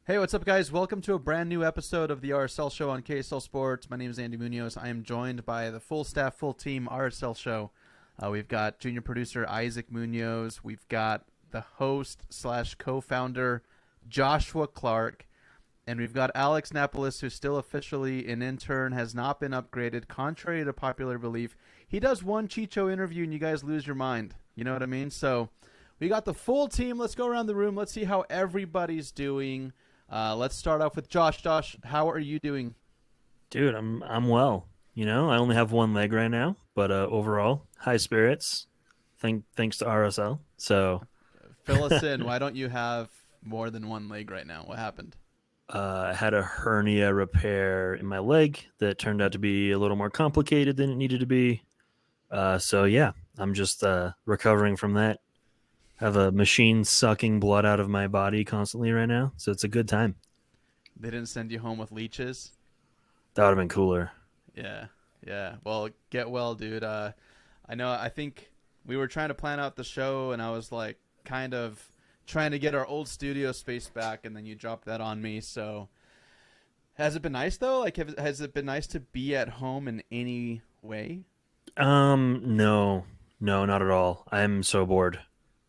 Hey, what's up, guys? Welcome to a brand new episode of the RSL Show on KSL Sports. My name is Andy Munoz. I am joined by the full staff, full team RSL Show. We've got junior producer Isaac Munoz. We've got the host slash co-founder Joshua Clark. And we've got Alex Napolis, who's still officially an intern, has not been upgraded, contrary to popular belief. He does one Chicho interview and you guys lose your mind. You know what I mean? So we got the full team. Let's go around the room. Let's see how everybody's doing. Let's start off with Josh. Josh, how are you doing? Dude, I'm well. I only have one leg right now, but overall, high spirits. Thanks to RSL. So, Fill us in. Why don't you have more than one leg right now? What happened? I had a hernia repair in my leg that turned out to be a little more complicated than it needed to be. So yeah, I'm just recovering from that. Have a machine sucking blood out of my body constantly right now, so it's a good time. They didn't send you home with leeches? That would have been cooler. Yeah, yeah. Well, get well, dude. I know. I think we were trying to plan out the show, and I was like, kind of trying to get our old studio space back, and then you dropped that on me. So, has it been nice though? Like, has it been nice to be at home in any way? No, no, not at all. I'm so bored.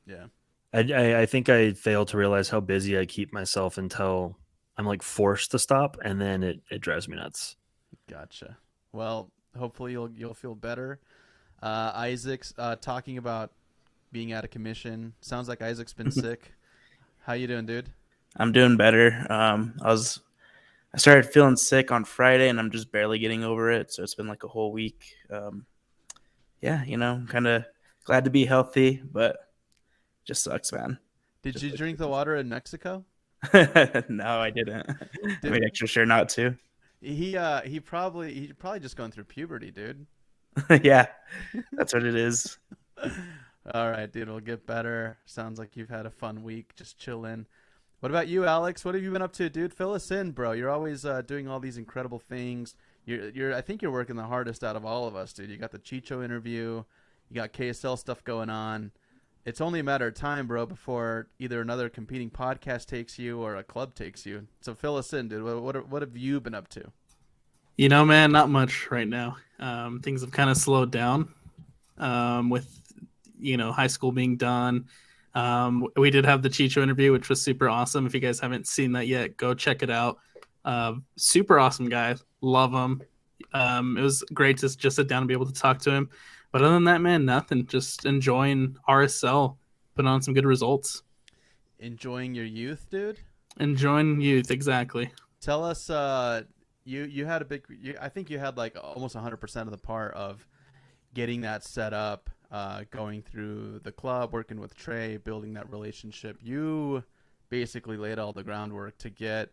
Yeah. I think I fail to realize how busy I keep myself until I'm like forced to stop, and then it drives me nuts. Gotcha. Well, hopefully you'll feel better. Isaac's talking about being out of commission. Sounds like Isaac's been sick. How you doing, dude? I'm doing better. I started feeling sick on Friday, and I'm just barely getting over it. So it's been like a whole week. Yeah, I'm kind of glad to be healthy, but just sucks, man. Did Just you drink the water in Mexico? no, I didn't. I Did made extra sure not to. he probably just going through puberty, dude. Yeah, that's what it is. All right, dude, we'll get better. Sounds like you've had a fun week. Just chill in. What about you, Alex? What have you been up to, dude? Fill us in, bro. You're always doing all these incredible things. I think you're working the hardest out of all of us, dude. You got the Chicho interview. You got KSL stuff going on. It's only a matter of time, bro, before either another competing podcast takes you or a club takes you. So fill us in, dude. What have you been up to? Man, not much right now. Things have kind of slowed down with, high school being done. We did have the Chicho interview, which was super awesome. If you guys haven't seen that yet, go check it out. Super awesome guy. Love him. It was great to just sit down and be able to talk to him. But other than that, man, nothing. Just enjoying RSL, putting on some good results. Enjoying your youth, dude? Enjoying youth, exactly. Tell us, you had I think you had like almost 100% of the part of getting that set up, going through the club, working with Trey, building that relationship. You basically laid all the groundwork to get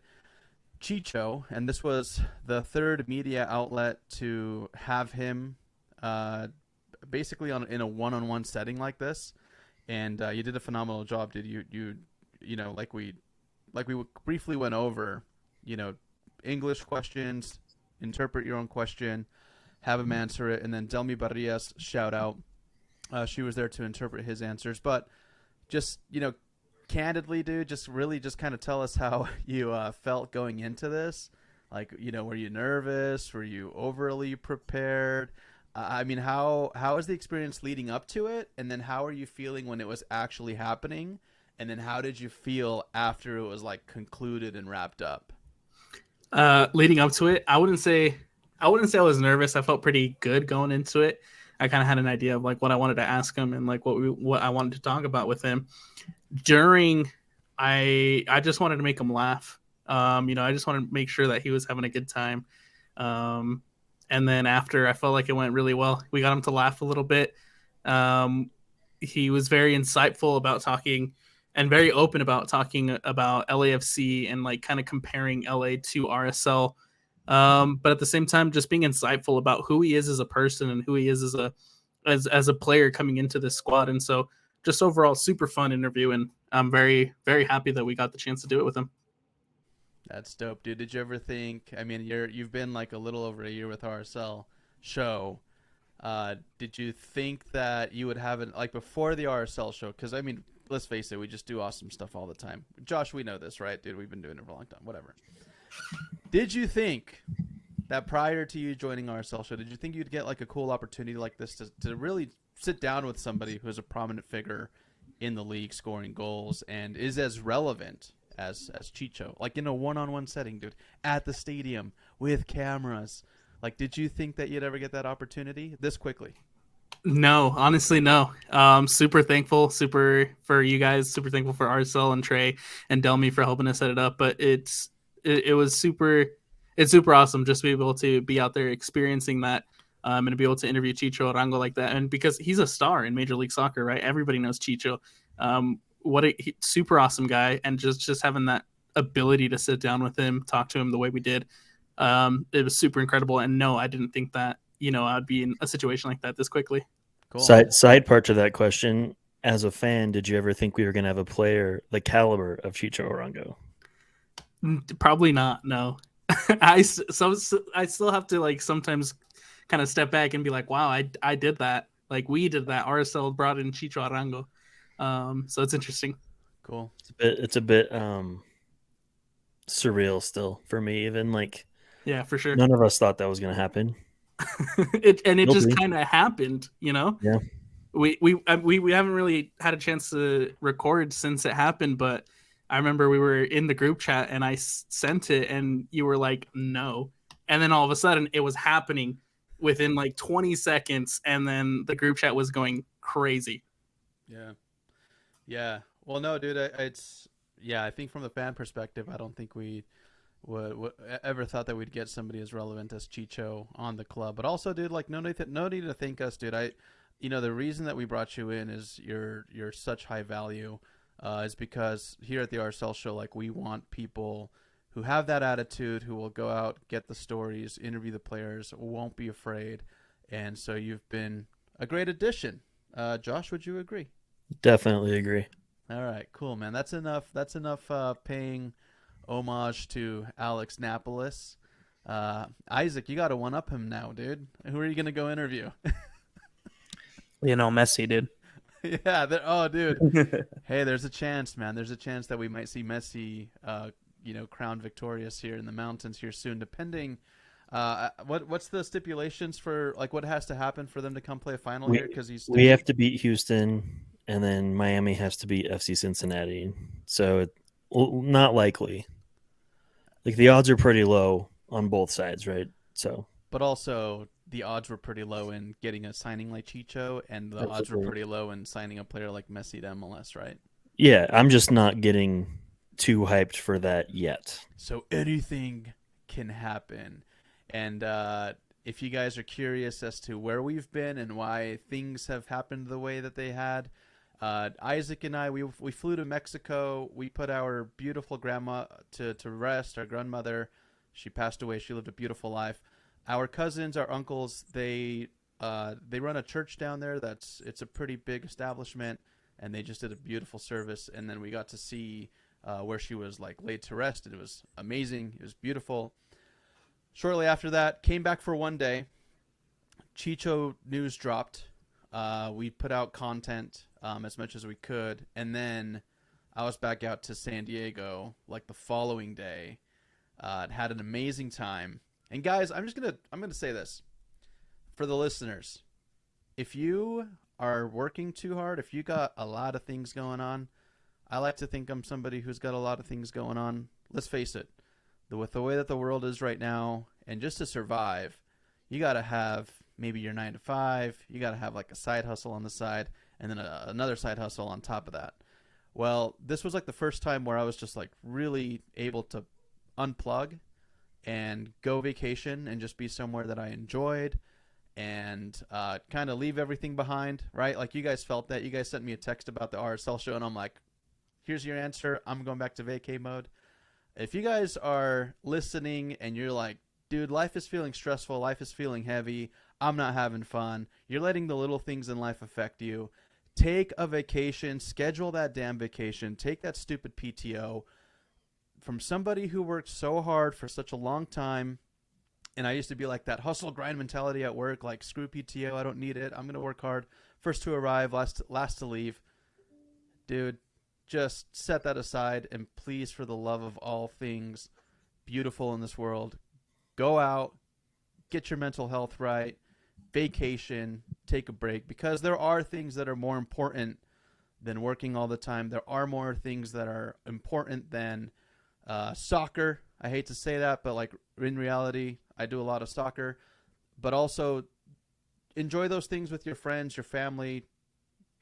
Chicho, and this was the third media outlet to have him basically in a one-on-one setting like this, and you did a phenomenal job, dude. Like we briefly went over, you know, English questions, interpret your own question, have him answer it, and then Delmi Barrias, shout out. She was there to interpret his answers. But just, candidly, dude, just really just kind of tell us how you felt going into this. Like, were you nervous? Were you overly prepared? I mean, how was the experience leading up to it? And then how are you feeling when it was actually happening? And then how did you feel after it was like concluded and wrapped up? Leading up to it, I wouldn't say I was nervous. I felt pretty good going into it. I kind of had an idea of like what I wanted to ask him and like what I wanted to talk about with him. During, I just wanted to make him laugh. I just wanted to make sure that he was having a good time. And then after, I felt like it went really well. We got him to laugh a little bit. He was very insightful about talking and very open about talking about LAFC and like kind of comparing LA to RSL. But at the same time, just being insightful about who he is as a person and who he is as a player coming into this squad. And so just overall super fun interview. And I'm very, very happy that we got the chance to do it with him. That's dope, dude. Did you ever think? I mean, you've been like a little over a year with RSL Show. Did you think that you would have it like before the RSL Show? Because I mean, let's face it, we just do awesome stuff all the time. Josh, we know this, right, dude? We've been doing it for a long time. Whatever. Did you think that prior to you joining RSL Show, did you think you'd get like a cool opportunity like this to really sit down with somebody who's a prominent figure in the league, scoring goals, and is as relevant as Chicho, like in a one-on-one setting, dude, at the stadium with cameras? Like, did you think that you'd ever get that opportunity this quickly? No, honestly, no. Super thankful, super for you guys, super thankful for RSL and Trey and Delmy for helping us set it up. But it's super awesome just to be able to be out there experiencing that, and to be able to interview Chicho Arango like that. And because he's a star in Major League Soccer, right? Everybody knows Chicho. Super awesome guy, and just having that ability to sit down with him, talk to him the way we did, it was super incredible. And no, I didn't think that I'd be in a situation like that this quickly. Cool. Side part to that question: as a fan, did you ever think we were going to have a player the caliber of Chicho Arango? Probably not. No, I still have to like sometimes kind of step back and be like, wow, I did that. Like we did that. RSL brought in Chicho Arango. So it's interesting. Cool. It's a bit surreal still for me. Even like, yeah, for sure. None of us thought that was going to happen. it just kind of happened, Yeah. We haven't really had a chance to record since it happened, but I remember we were in the group chat and I sent it and you were like, no. And then all of a sudden it was happening within like 20 seconds. And then the group chat was going crazy. Yeah. Yeah. Well, no, dude, I think from the fan perspective, I don't think we would ever thought that we'd get somebody as relevant as Chicho on the club. But also, dude, like no need to thank us, dude. The reason that we brought you in is you're such high value, is because here at the RSL Show, like we want people who have that attitude, who will go out, get the stories, interview the players, won't be afraid. And so you've been a great addition. Josh, would you agree? Definitely agree. All right, cool, man. That's enough paying homage to Alex Napolis. Isaac, you got to one-up him now, dude. Who are you going to go interview? Messi, dude. Yeah. Dude. Hey, there's a chance, man. There's a chance that we might see Messi, crowned victorious here in the mountains here soon, depending. What's the stipulations for, like, what has to happen for them to come play a final here? Because we have to beat Houston, and then Miami has to beat FC Cincinnati. So not likely. Like the odds are pretty low on both sides, right? So, but also the odds were pretty low in getting a signing like Chicho, and the odds were pretty low in signing a player like Messi to MLS, right? Yeah, I'm just not getting too hyped for that yet. So anything can happen. And if you guys are curious as to where we've been and why things have happened the way that they had, Isaac and I, we flew to Mexico. We put our beautiful grandma to rest, our grandmother. She passed away. She lived a beautiful life. Our cousins, our uncles, they run a church down there. It's a pretty big establishment, and they just did a beautiful service. And then we got to see where she was like laid to rest, and it was amazing. It was beautiful. Shortly after that, came back for one day. Chicho news dropped. We put out content as much as we could, and then I was back out to San Diego like the following day. Had an amazing time. And guys, I'm gonna say this for the listeners: if you are working too hard, if you got a lot of things going on, I like to think I'm somebody who's got a lot of things going on. Let's face it, with the way that the world is right now, and just to survive, you gotta have maybe your 9 to 5. You gotta have like a side hustle on the side, and then another side hustle on top of that. Well, this was like the first time where I was just like really able to unplug and go vacation and just be somewhere that I enjoyed, and kind of leave everything behind, right? Like you guys felt that. You guys sent me a text about the RSL show, and I'm like, here's your answer. I'm going back to vacay mode. If you guys are listening and you're like, dude, life is feeling stressful, life is feeling heavy, I'm not having fun, you're letting the little things in life affect you, take a vacation, schedule that damn vacation, take that stupid PTO. From somebody who worked so hard for such a long time, and I used to be like that hustle grind mentality at work, like screw PTO, I don't need it, I'm going to work hard, first to arrive, last to leave. dude, just set that aside and please, for the love of all things beautiful in this world, go out, get your mental health right, vacation, take a break, because there are things that are more important than working all the time. There are more things that are important than soccer. I hate to say that, but like in reality, I do a lot of soccer. But also enjoy those things with your friends, your family.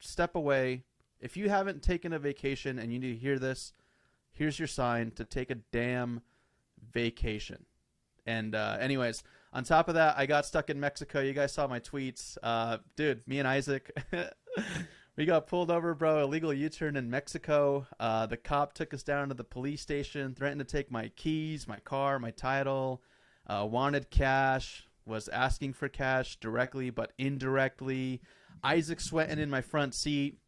Step away. If you haven't taken a vacation and you need to hear this, here's your sign to take a damn vacation. And anyways, on top of that, I got stuck in Mexico. You guys saw my tweets. Dude, me and Isaac, we got pulled over, bro. Illegal U-turn in Mexico. The cop took us down to the police station, threatened to take my keys, my car, my title, wanted cash, was asking for cash directly but indirectly. Isaac sweating in my front seat.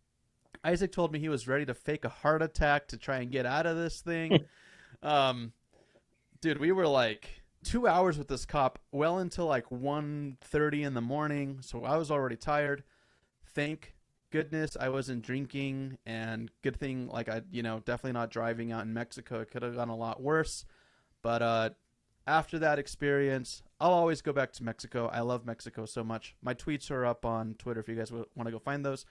Isaac told me he was ready to fake a heart attack to try and get out of this thing. Dude, we were like 2 hours with this cop, well until like 1:30 in the morning. So I was already tired. Thank goodness I wasn't drinking, and good thing, like, I, definitely not driving out in Mexico. It could have gone a lot worse. But after that experience, I'll always go back to Mexico. I love Mexico so much. My tweets are up on Twitter if you guys want to go find those.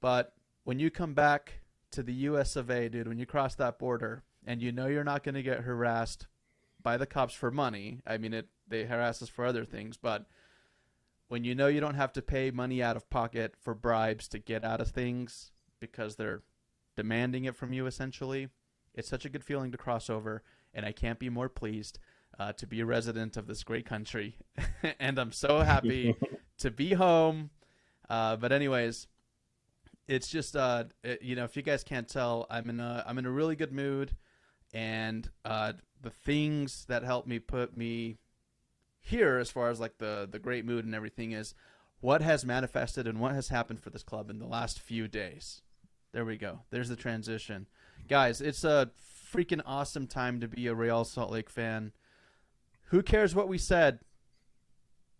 But when you come back to the US of A, dude, when you cross that border and you're not going to get harassed by the cops for money. I mean, they harass us for other things, but when you don't have to pay money out of pocket for bribes to get out of things because they're demanding it from you, essentially, it's such a good feeling to cross over, and I can't be more pleased to be a resident of this great country. And I'm so happy to be home. But anyways, it's just, if you guys can't tell, I'm in a really good mood, and the things that help me put me here as far as like the great mood and everything is what has manifested and what has happened for this club in the last few days. There we go. There's the transition. Guys, it's a freaking awesome time to be a Real Salt Lake fan. Who cares what we said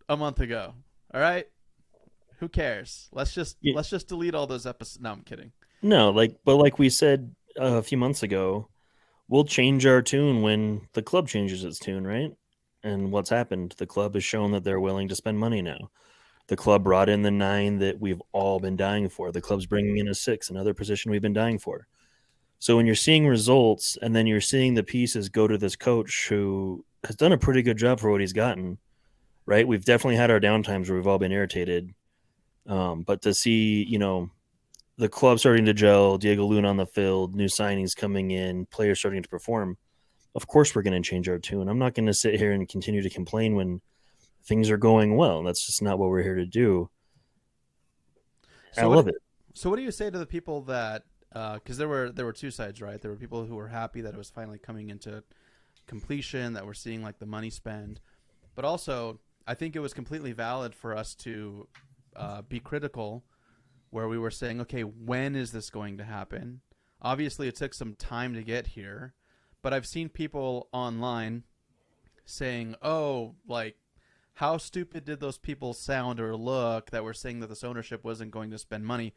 a month ago? All right? Who cares? Let's just delete all those episodes. No, I'm kidding. No, but like we said a few months ago, we'll change our tune when the club changes its tune, right? And what's happened? The club has shown that they're willing to spend money now. The club brought in the 9 that we've all been dying for. The club's bringing in a 6, another position we've been dying for. So when you're seeing results and then you're seeing the pieces go to this coach who has done a pretty good job for what he's gotten, right? We've definitely had our downtimes where we've all been irritated. But to see, the club starting to gel, Diego Luna on the field, new signings coming in, players starting to perform, of course we're going to change our tune. I'm not going to sit here and continue to complain when things are going well. That's just not what we're here to do. I love it. So what do you say to the people that, because there were two sides, right? There were people who were happy that it was finally coming into completion, that we're seeing like the money spend. But also, I think it was completely valid for us to be critical, where we were saying, okay, when is this going to happen? Obviously, it took some time to get here. But I've seen people online saying, oh, like, how stupid did those people sound or look that were saying that this ownership wasn't going to spend money?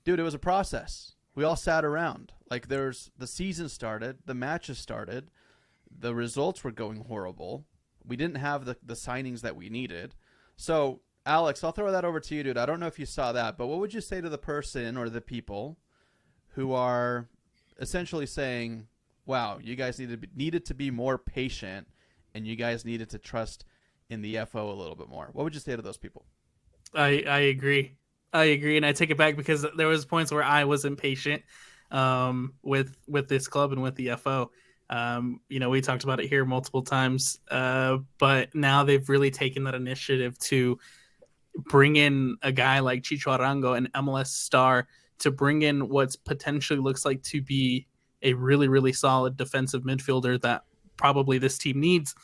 Dude, it was a process. We all sat around. Like, the season started, the matches started, the results were going horrible. We didn't have the signings that we needed. So, Alex, I'll throw that over to you, dude. I don't know if you saw that, but what would you say to the person or the people who are essentially saying, wow, you guys needed to be more patient, and you guys needed to trust in the FO a little bit more? What would you say to those people? I agree. And I take it back because there was points where I was impatient with this club and with the FO. We talked about it here multiple times, but now they've really taken that initiative to bring in a guy like Chicho Arango, an MLS star, to bring in what's potentially looks like to be a really, really solid defensive midfielder that probably this team needs.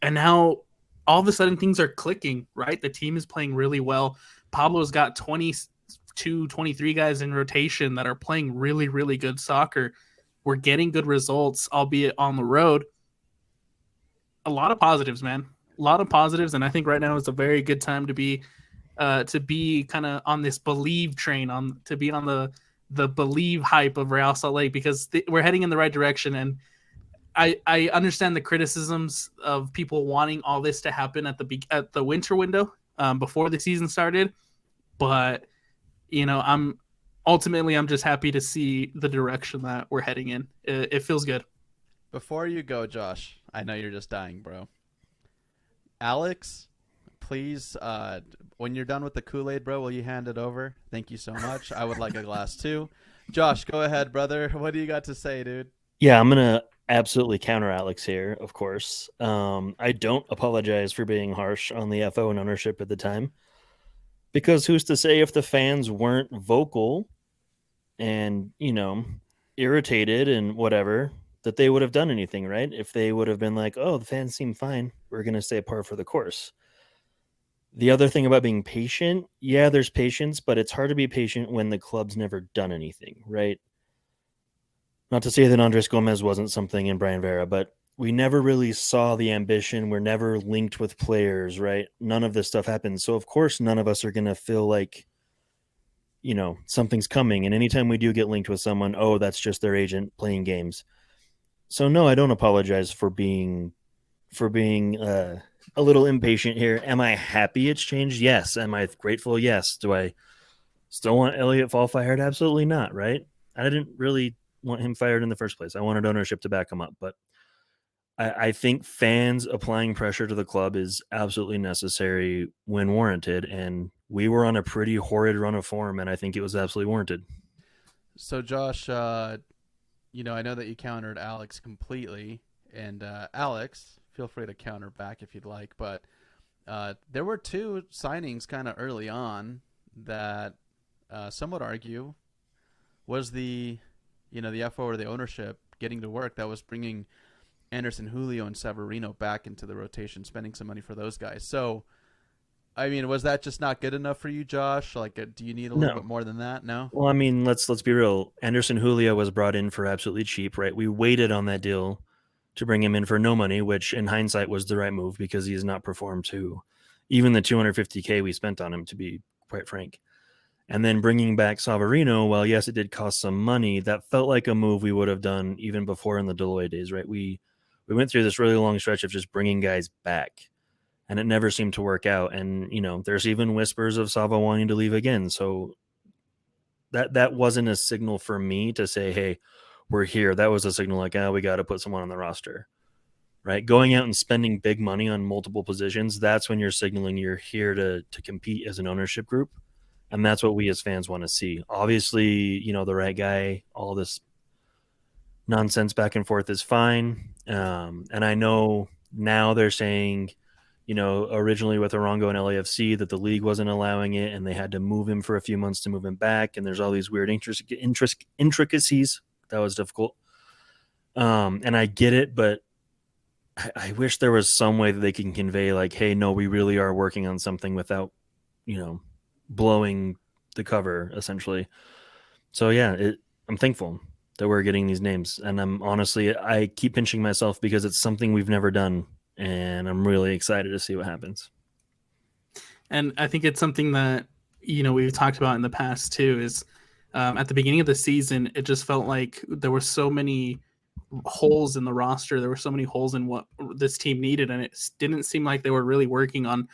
And now all of a sudden things are clicking, right? The team is playing really well. Pablo's got 22, 23 guys in rotation that are playing really, really good soccer. We're getting good results, albeit on the road. A lot of positives, man. A lot of positives, and I think right now is a very good time to be kind of on this believe train, to be on the believe hype of Real Salt Lake, because we're heading in the right direction. And I understand the criticisms of people wanting all this to happen at the winter window, before the season started, but I'm just happy to see the direction that we're heading in. It feels good. Before you go, Josh, I know you're just dying, bro. Alex, please, when you're done with the Kool-Aid, bro, will you hand it over? Thank you so much. I would like a glass too. Josh, go ahead, brother. What do you got to say, dude? Yeah, I'm gonna absolutely counter Alex here, of course. I don't apologize for being harsh on the FO and ownership at the time, because who's to say if the fans weren't vocal and irritated and whatever, that they would have done anything, right? If they would have been like, oh, the fans seem fine, we're gonna stay par for the course. The other thing about being patient, yeah, there's patience, but it's hard to be patient when the club's never done anything, right? Not to say that Andres Gomez wasn't something in Brian Vera, but we never really saw the ambition. We're never linked with players, right? None of this stuff happens. So, of course, none of us are going to feel like, something's coming. And anytime we do get linked with someone, oh, that's just their agent playing games. So, no, I don't apologize for being a little impatient here. Am I happy it's changed? Yes. Am I grateful? Yes. Do I still want Elliot Fall fired? Absolutely not, right? I didn't really want him fired in the first place. I wanted ownership to back him up, but I think fans applying pressure to the club is absolutely necessary when warranted, and we were on a pretty horrid run of form, and I think it was absolutely warranted. So, Josh, I know that you countered Alex completely, and Alex, feel free to counter back if you'd like, but there were two signings kind of early on that some would argue was the FO or the ownership getting to work that was bringing Anderson, Julio, and Severino back into the rotation, spending some money for those guys. So, I mean, was that just not good enough for you, Josh? Like, do you need a little bit more than that? No? Well, I mean, let's be real. Anderson Julio was brought in for absolutely cheap, right? We waited on that deal to bring him in for no money, which in hindsight was the right move because he has not performed to even the $250K we spent on him, to be quite frank. And then bringing back Savarino, well, yes, it did cost some money. That felt like a move we would have done even before in the Deloitte days, right? We went through this really long stretch of just bringing guys back, and it never seemed to work out. And, there's even whispers of Sava wanting to leave again. So that wasn't a signal for me to say, hey, we're here. That was a signal like, we got to put someone on the roster, right? Going out and spending big money on multiple positions, that's when you're signaling you're here to compete as an ownership group. And that's what we as fans want to see. Obviously, the right guy, all this nonsense back and forth is fine. And I know now they're saying, originally with Arango and LAFC that the league wasn't allowing it and they had to move him for a few months to move him back. And there's all these weird intricacies. That was difficult. And I get it, but I wish there was some way that they can convey like, hey, no, we really are working on something without, blowing the cover essentially. So yeah, I'm thankful that we're getting these names, and I keep pinching myself because it's something we've never done, and I'm really excited to see what happens. And I think it's something that we've talked about in the past too, is at the beginning of the season it just felt like there were so many holes in the roster, there were so many holes in what this team needed, and it didn't seem like they were really working on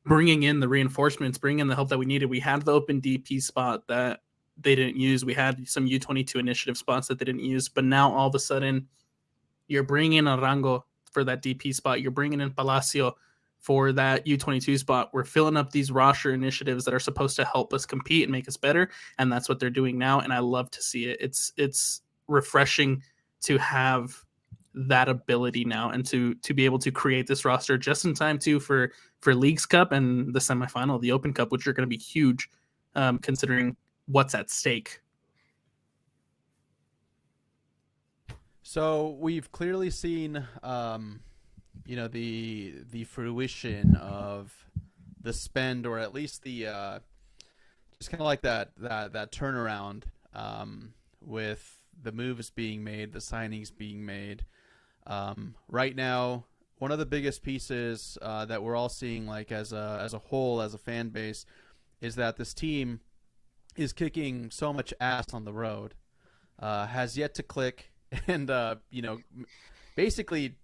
bringing in the reinforcements, bringing in the help that we needed. We had the open DP spot that they didn't use. We had some U22 initiative spots that they didn't use. But now all of a sudden, you're bringing in Arango for that DP spot. You're bringing in Palacio for that U22 spot. We're filling up these roster initiatives that are supposed to help us compete and make us better. And that's what they're doing now. And I love to see it. It's refreshing to have that ability now and to be able to create this roster just in time too for Leagues Cup and the semifinal, the Open Cup, which are going to be huge considering what's at stake. So we've clearly seen, the fruition of the spend, or at least the just kind of like that turnaround with the moves being made, the signings being made. Right now, one of the biggest pieces that we're all seeing, like as a whole, as a fan base, is that this team is kicking so much ass on the road, has yet to click, and basically,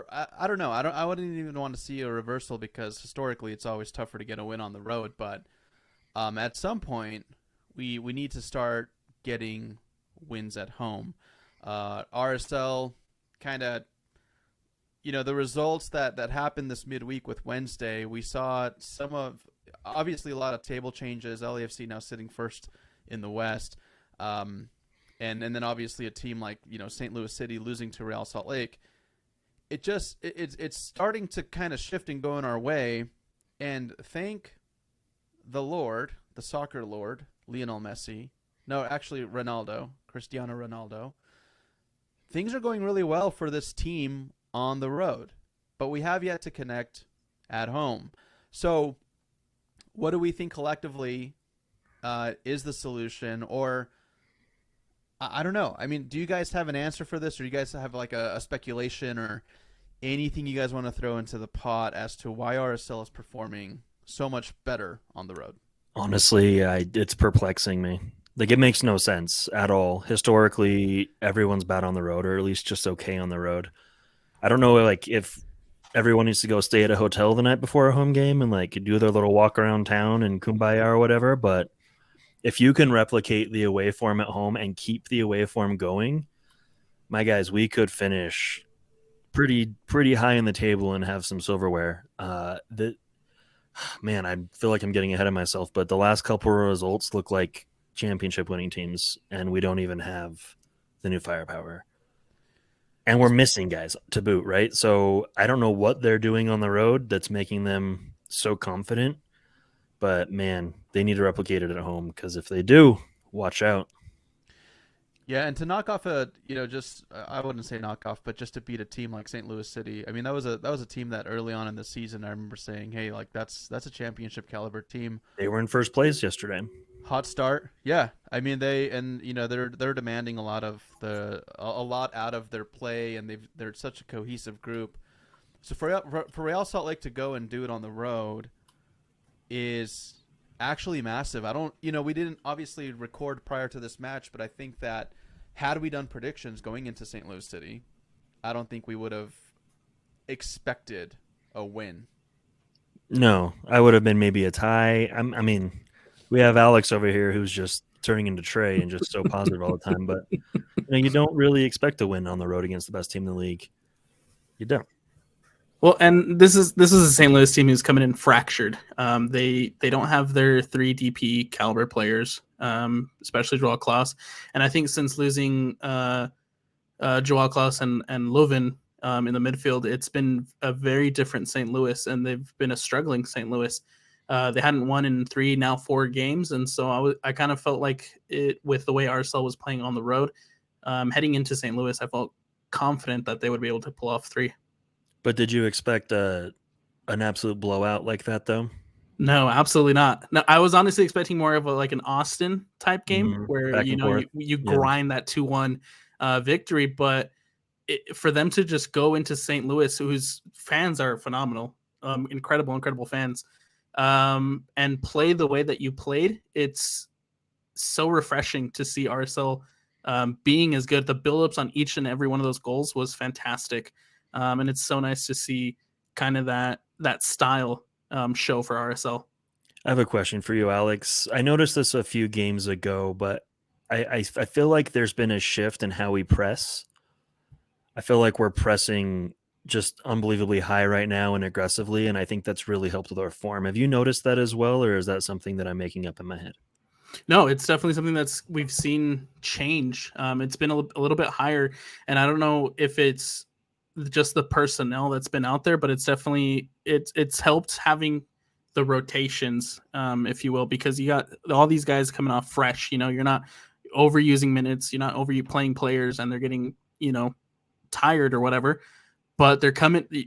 I don't know. I wouldn't even want to see a reversal because historically it's always tougher to get a win on the road. But at some point, we need to start getting wins at home. RSL kind of, the results that happened this midweek with Wednesday, we saw obviously a lot of table changes. LAFC now sitting first in the West. And then obviously a team like, St. Louis City losing to Real Salt Lake. It's starting to kind of shift and go in our way. And thank the Lord, the soccer Lord, Lionel Messi. No, actually Cristiano Ronaldo. Things are going really well for this team on the road, but we have yet to connect at home. So what do we think collectively is the solution? Or I don't know. I mean, do you guys have an answer for this, or you guys have like a speculation or anything you guys want to throw into the pot as to why RSL is performing so much better on the road? Honestly, it's perplexing me. Like, it makes no sense at all. Historically, everyone's bad on the road, or at least just okay on the road. I don't know, like, if everyone needs to go stay at a hotel the night before a home game and like do their little walk around town and kumbaya or whatever, but if you can replicate the away form at home and keep the away form going, my guys, we could finish pretty high in the table and have some silverware. Man, I feel like I'm getting ahead of myself, but the last couple of results look like championship winning teams, and we don't even have the new firepower. And we're missing guys to boot, right? So I don't know what they're doing on the road that's making them so confident, but man, they need to replicate it at home, because if they do, watch out. Yeah, and to knock off I wouldn't say knock off, but just to beat a team like St. Louis City. I mean, that was a team that early on in the season I remember saying, "Hey, like that's a championship caliber team." They were in first place yesterday. Hot start. Yeah. I mean, they're demanding a lot out of their play, and they're such a cohesive group. So for Real Salt Lake to go and do it on the road is actually massive. We didn't obviously record prior to this match, but I think that had we done predictions going into St. Louis City, I don't think we would have expected a win. No, I would have been maybe a tie. I mean, we have Alex over here who's just turning into Trey and just so positive all the time, but you don't really expect to win on the road against the best team in the league. You don't. Well, and this is a St. Louis team who's coming in fractured. They don't have their 3 DP caliber players, especially Joao Klaus. And I think since losing Joao Klaus and Lovin in the midfield, it's been a very different St. Louis, and they've been a struggling St. Louis. They hadn't won in 3, now 4 games, and so I kind of felt like it with the way RSL was playing on the road. Heading into St. Louis, I felt confident that they would be able to pull off 3. But did you expect an absolute blowout like that, though? No, absolutely not. No, I was honestly expecting more of an Austin type game where you grind that 2-1 victory. But for them to just go into St. Louis, whose fans are phenomenal, incredible fans, and play the way that you played, it's so refreshing to see RSL being as good. The build-ups on each and every one of those goals was fantastic. And it's so nice to see kind of that style show for RSL. I have a question for you, Alex. I noticed this a few games ago, but I feel like there's been a shift in how we press. I feel like we're pressing just unbelievably high right now and aggressively, and I think that's really helped with our form. Have you noticed that as well, or is that something that I'm making up in my head? No, it's definitely something we've seen change. It's been a little bit higher, and I don't know if it's just the personnel that's been out there, but it's definitely it's helped having the rotations, if you will, because you got all these guys coming off fresh. You're not overusing minutes, you're not playing players, and they're getting tired or whatever. But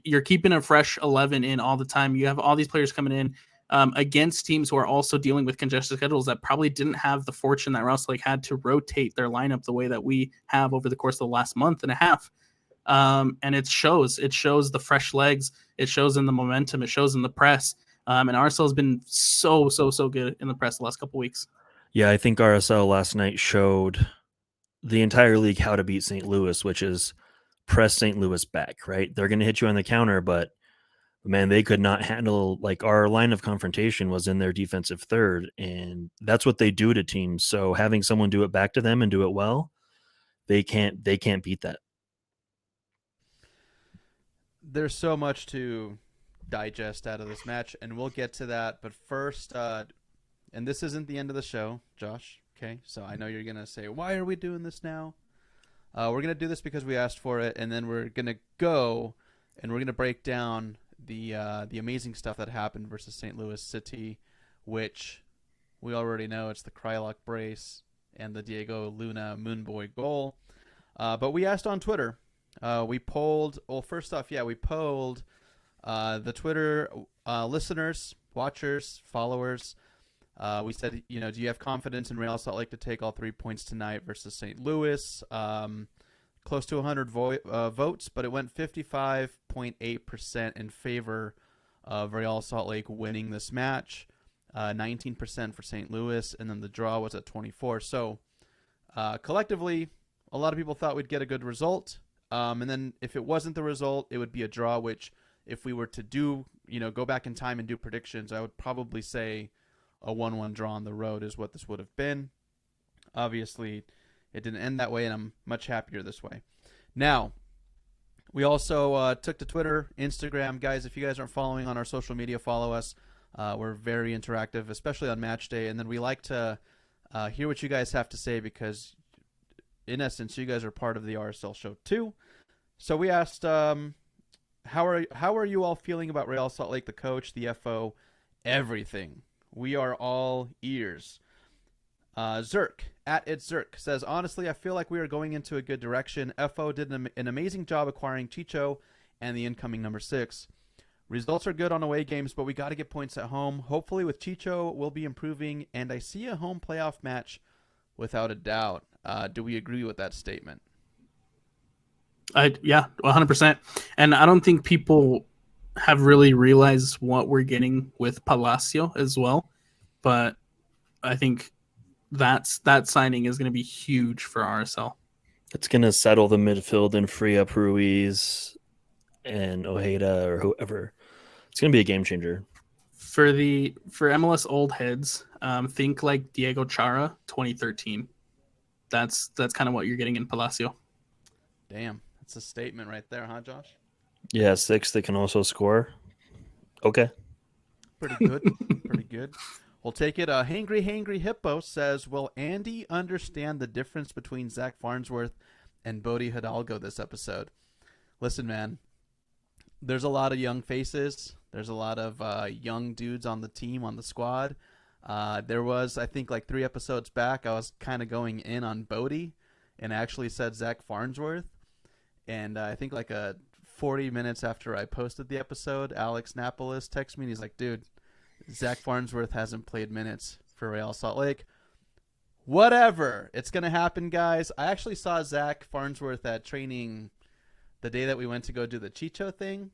you're keeping a fresh 11 in all the time. You have all these players coming in against teams who are also dealing with congested schedules that probably didn't have the fortune that Rouse Lake had to rotate their lineup the way that we have over the course of the last month and a half. And it shows the fresh legs. It shows in the momentum. It shows in the press. And RSL has been so good in the press the last couple weeks. Yeah, I think RSL last night showed the entire league how to beat St. Louis, which is press St. Louis back, right? They're going to hit you on the counter, but man, they could not handle, like, our line of confrontation was in their defensive third, and that's what they do to teams. So having someone do it back to them and do it well, they can't beat that. There's so much to digest out of this match, and we'll get to that. But first, and this isn't the end of the show, Josh. Okay, so I know you're gonna say, "Why are we doing this now?" We're gonna do this because we asked for it, and then we're gonna go and we're gonna break down the amazing stuff that happened versus St. Louis City, which we already know it's the Kreilach brace and the Diego Luna Moonboy goal. But we asked on Twitter. We polled. Well, first off, we polled the Twitter listeners, watchers, followers. We said, do you have confidence in Real Salt Lake to take all 3 points tonight versus St. Louis? Close to 100 votes, but it went 55.8% in favor of Real Salt Lake winning this match, 19% for St. Louis, and then the draw was at 24. So collectively, a lot of people thought we'd get a good result. And then if it wasn't the result, it would be a draw, which if we were to do, go back in time and do predictions, I would probably say a 1-1 draw on the road is what this would have been. Obviously, it didn't end that way, and I'm much happier this way. Now, we also took to Twitter, Instagram. Guys, if you guys aren't following on our social media, follow us. We're very interactive, especially on match day. And then we like to hear what you guys have to say because, in essence, you guys are part of the RSL show too. So we asked, how are you all feeling about Real Salt Lake, the coach, the FO, everything? We are all ears. Zerk, at It's Zerk, says, honestly, I feel like we are going into a good direction. FO did an amazing job acquiring Chicho and the incoming number 6. Results are good on away games, but we got to get points at home. Hopefully with Chicho, we'll be improving, and I see a home playoff match without a doubt. Do we agree with that statement? Yeah, 100%. And I don't think people have really realized what we're getting with Palacio as well. But I think that signing is going to be huge for RSL. It's going to settle the midfield and free up Ruiz and Ojeda or whoever. It's going to be a game changer. For MLS old heads, think like Diego Chara 2013. That's kind of what you're getting in Palacio. Damn, that's a statement right there, huh, Josh? Yeah, 6 that can also score. Okay. Pretty good. Pretty good. We'll take it. Hangry Hippo says, will Andy understand the difference between Zach Farnsworth and Bodie Hidalgo this episode? Listen, man, there's a lot of young faces. There's a lot of young dudes on the team, on the squad. There was, I think, like 3 episodes back, I was kind of going in on Bodie and actually said Zach Farnsworth. And I think like 40 minutes after I posted the episode, Alex Napolis texted me and he's like, dude, Zach Farnsworth hasn't played minutes for Real Salt Lake. Whatever. It's going to happen, guys. I actually saw Zach Farnsworth at training the day that we went to go do the Chicho thing.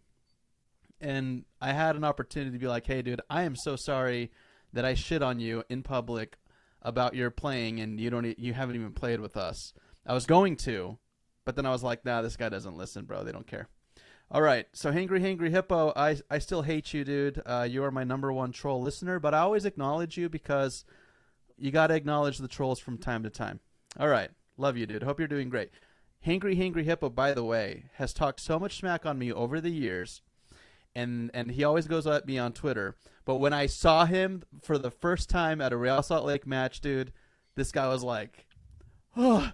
And I had an opportunity to be like, hey, dude, I am so sorry that I shit on you in public about your playing and you haven't even played with us. I was going to, but then I was like, nah, this guy doesn't listen, bro. They don't care. All right, so Hangry Hippo, I still hate you, dude. You are my number 1 troll listener, but I always acknowledge you because you got to acknowledge the trolls from time to time. All right, love you, dude. Hope you're doing great. Hangry Hippo, by the way, has talked so much smack on me over the years, and he always goes at me on Twitter. But when I saw him for the first time at a Real Salt Lake match, dude, this guy was like, oh,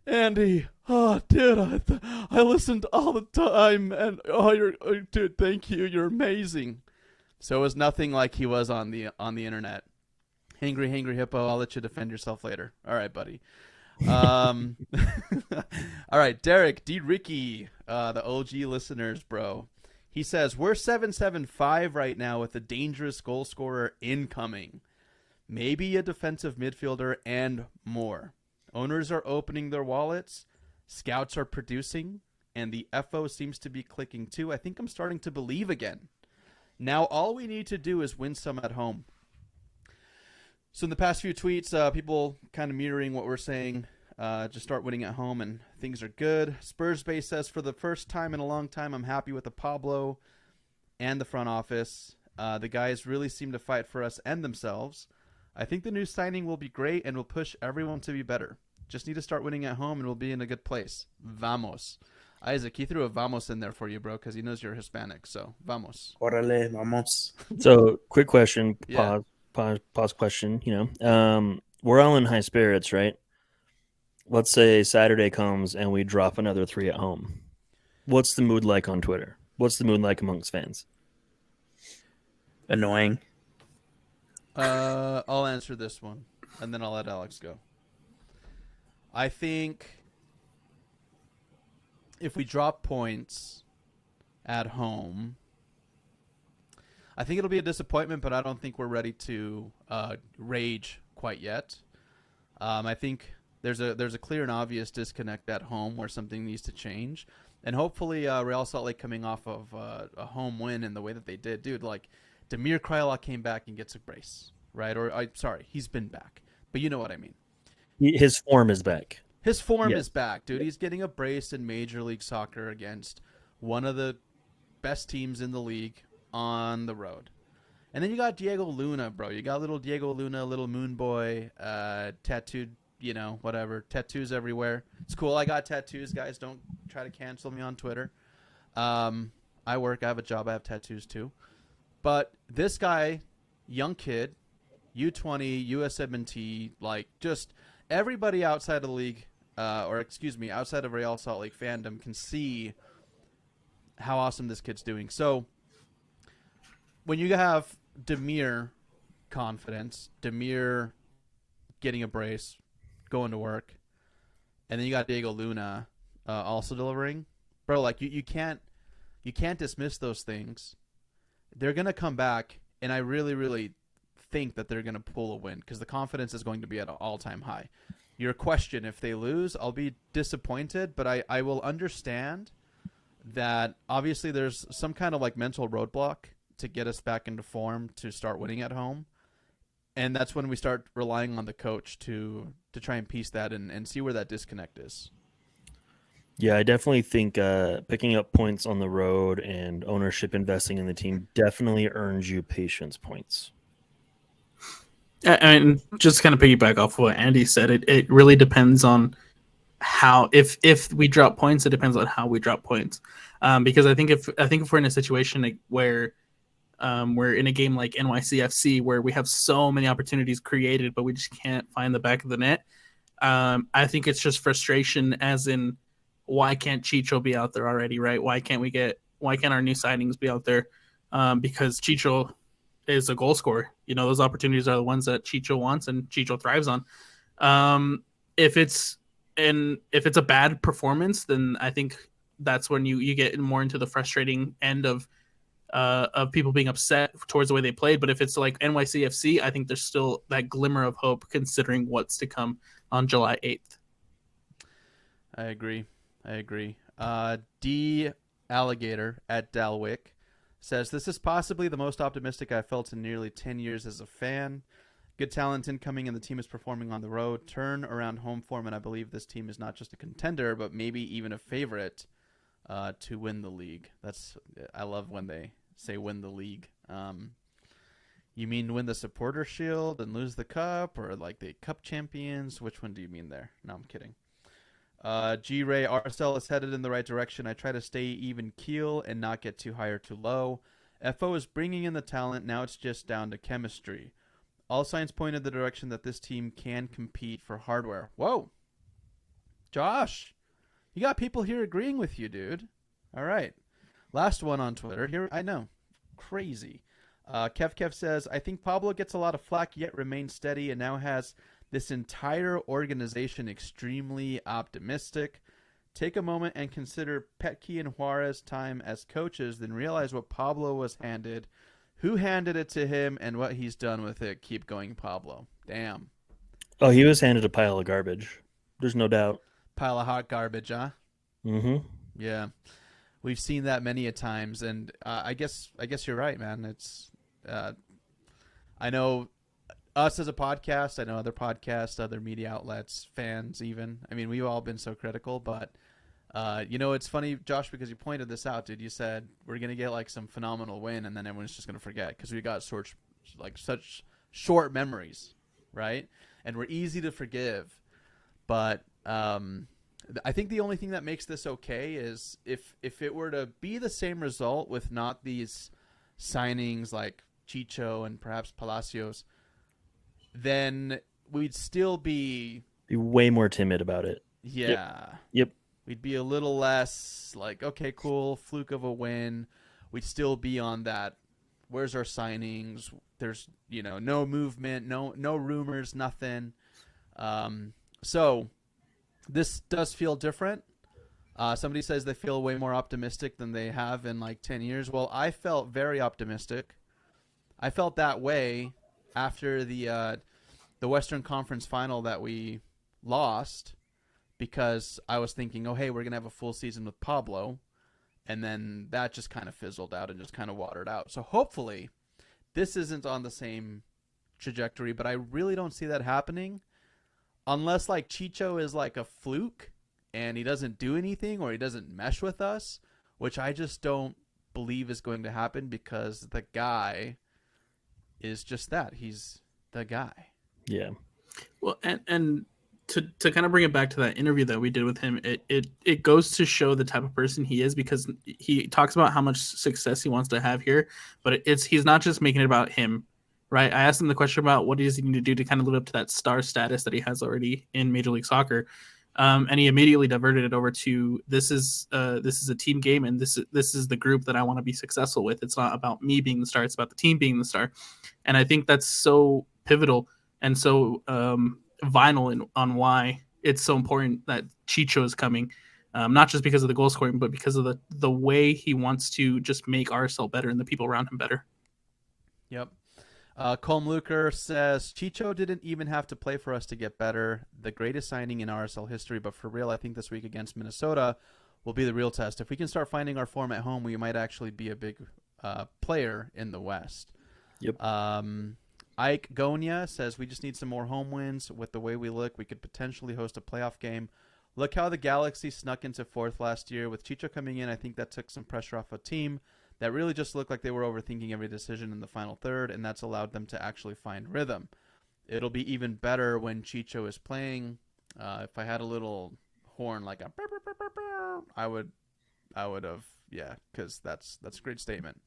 Andy, oh, dude, I listened all the time, and dude, thank you, you're amazing. So it was nothing like he was on the internet. Hangry Hippo, I'll let you defend yourself later. All right, buddy. All right, Derek D. Ricky, the OG listeners, bro. He says we're 7-7-5 right now with a dangerous goal scorer incoming, maybe a defensive midfielder, and more. Owners are opening their wallets, scouts are producing, and the FO seems to be clicking too. I think I'm starting to believe again. Now all we need to do is win some at home. So in the past few tweets, people kind of mirroring what we're saying. Just start winning at home and things are good. Spurs Base says, for the first time in a long time, I'm happy with the Pablo and the front office. The guys really seem to fight for us and themselves. I think the new signing will be great and will push everyone to be better. Just need to start winning at home and we'll be in a good place. Vamos. Isaac, he threw a vamos in there for you, bro, because he knows you're Hispanic. So, vamos. Órale, vamos. So, quick question, Yeah. pause question. We're all in high spirits, right? Let's say Saturday comes and we drop another 3 at home. What's the mood like on Twitter? What's the mood like amongst fans? Annoying. I'll answer this one, and then I'll let Alex go. I think if we drop points at home, I think it'll be a disappointment, but I don't think we're ready to rage quite yet. I think there's a clear and obvious disconnect at home where something needs to change, and hopefully Real Salt Lake coming off of a home win in the way that they did, dude. Like Damir Kreilach came back and gets a brace, right? Sorry, he's been back, but you know what I mean. His form is back. His form Yeah. is back, dude. He's getting a brace in Major League Soccer against one of the best teams in the league on the road. And then you got Diego Luna, bro. You got little Diego Luna, little moon boy, tattooed, whatever. Tattoos everywhere. It's cool. I got tattoos, guys. Don't try to cancel me on Twitter. I work. I have a job. I have tattoos too. But this guy, young kid, U20, USMNT, like just everybody outside of the league, outside of Real Salt Lake fandom can see how awesome this kid's doing. So when you have Damir confidence, Damir getting a brace, going to work, and then you got Diego Luna also delivering, bro, like you can't dismiss those things. They're gonna come back, and I really, really think that they're gonna pull a win because the confidence is going to be at an all-time high. Your question, if they lose, I'll be disappointed, but I will understand that obviously there's some kind of like mental roadblock to get us back into form to start winning at home. And that's when we start relying on the coach to try and piece that and see where that disconnect is. Yeah, I definitely think picking up points on the road and ownership investing in the team definitely earns you patience points. I mean, just kind of piggyback off what Andy said, it really depends on how if we drop points, it depends on how we drop points. Because I think if we're in a situation where we're in a game like NYCFC where we have so many opportunities created, but we just can't find the back of the net. I think it's just frustration, as in, why can't Chicho be out there already, right? Why can't our new signings be out there? Because Chicho is a goal scorer. Those opportunities are the ones that Chicho wants and Chicho thrives on. If it's a bad performance, then I think that's when you get more into the frustrating end of people being upset towards the way they played. But if it's like NYCFC, I think there's still that glimmer of hope considering what's to come on July 8th. I agree. D Alligator at Dalwick says, this is possibly the most optimistic I've felt in nearly 10 years as a fan. Good talent incoming and the team is performing on the road. Turn around home form, and I believe this team is not just a contender, but maybe even a favorite to win the league. I love when they say win the league. You mean win the supporter shield and lose the cup, or like the cup champions? Which one do you mean there? No, I'm kidding. G-Ray, RSL is headed in the right direction. I try to stay even keel and not get too high or too low. FO is bringing in the talent. Now it's just down to chemistry. All signs point in the direction that this team can compete for hardware. Whoa. Josh, you got people here agreeing with you, dude. All right. Last one on Twitter. Here, I know. Crazy. Kev says, I think Pablo gets a lot of flack yet remains steady and now has this entire organization extremely optimistic. Take a moment and consider Petke and Juarez' time as coaches, then realize what Pablo was handed, who handed it to him, and what he's done with it. Keep going, Pablo. Damn. Oh, he was handed a pile of garbage. There's no doubt. Pile of hot garbage, huh? Mm-hmm. Yeah. We've seen that many a times, and I guess you're right, man. It's I know us as a podcast. I know other podcasts, other media outlets, fans even. I mean, we've all been so critical, but it's funny, Josh, because you pointed this out, dude. You said we're gonna get like some phenomenal win, and then everyone's just gonna forget because we got such short memories, right? And we're easy to forgive, but I think the only thing that makes this okay is if it were to be the same result with not these signings like Chicho and perhaps Palacios, then we'd still be way more timid about it. Yeah. Yep. We'd be a little less like, okay, cool, fluke of a win. We'd still be on that. Where's our signings? There's, no movement, no rumors, nothing. So this does feel different. Somebody says they feel way more optimistic than they have in like 10 years. Well, I felt very optimistic. I felt that way after the Western Conference final that we lost, because I was thinking, oh, hey, we're going to have a full season with Pablo. And then that just kind of fizzled out and just kind of watered out. So hopefully this isn't on the same trajectory, but I really don't see that happening unless like Chicho is like a fluke and he doesn't do anything or he doesn't mesh with us, which I just don't believe is going to happen because the guy is just that. He's the guy. Yeah. Well, and to kind of bring it back to that interview that we did with him, it goes to show the type of person he is, because he talks about how much success he wants to have here, but he's not just making it about him, right? I asked him the question about what does he need to do to kind of live up to that star status that he has already in Major League Soccer, and he immediately diverted it over to this is a team game, and this is the group that I want to be successful with. It's not about me being the star; it's about the team being the star, and I think that's so pivotal and so vinyl on why it's so important that Chicho is coming, not just because of the goal scoring, but because of the way he wants to just make RSL better and the people around him better. Yep. Colm Luker says, Chicho didn't even have to play for us to get better. The greatest signing in RSL history, but for real, I think this week against Minnesota will be the real test. If we can start finding our form at home, we might actually be a big player in the West. Yep. Ike Gonia says, we just need some more home wins. With the way we look, we could potentially host a playoff game. Look how the Galaxy snuck into fourth last year. With Chicho coming in, I think that took some pressure off a team that really just looked like they were overthinking every decision in the final third, and that's allowed them to actually find rhythm. It'll be even better when Chicho is playing. If I had a little horn like a burr, burr, burr, burr, burr, I would have, yeah, because that's a great statement.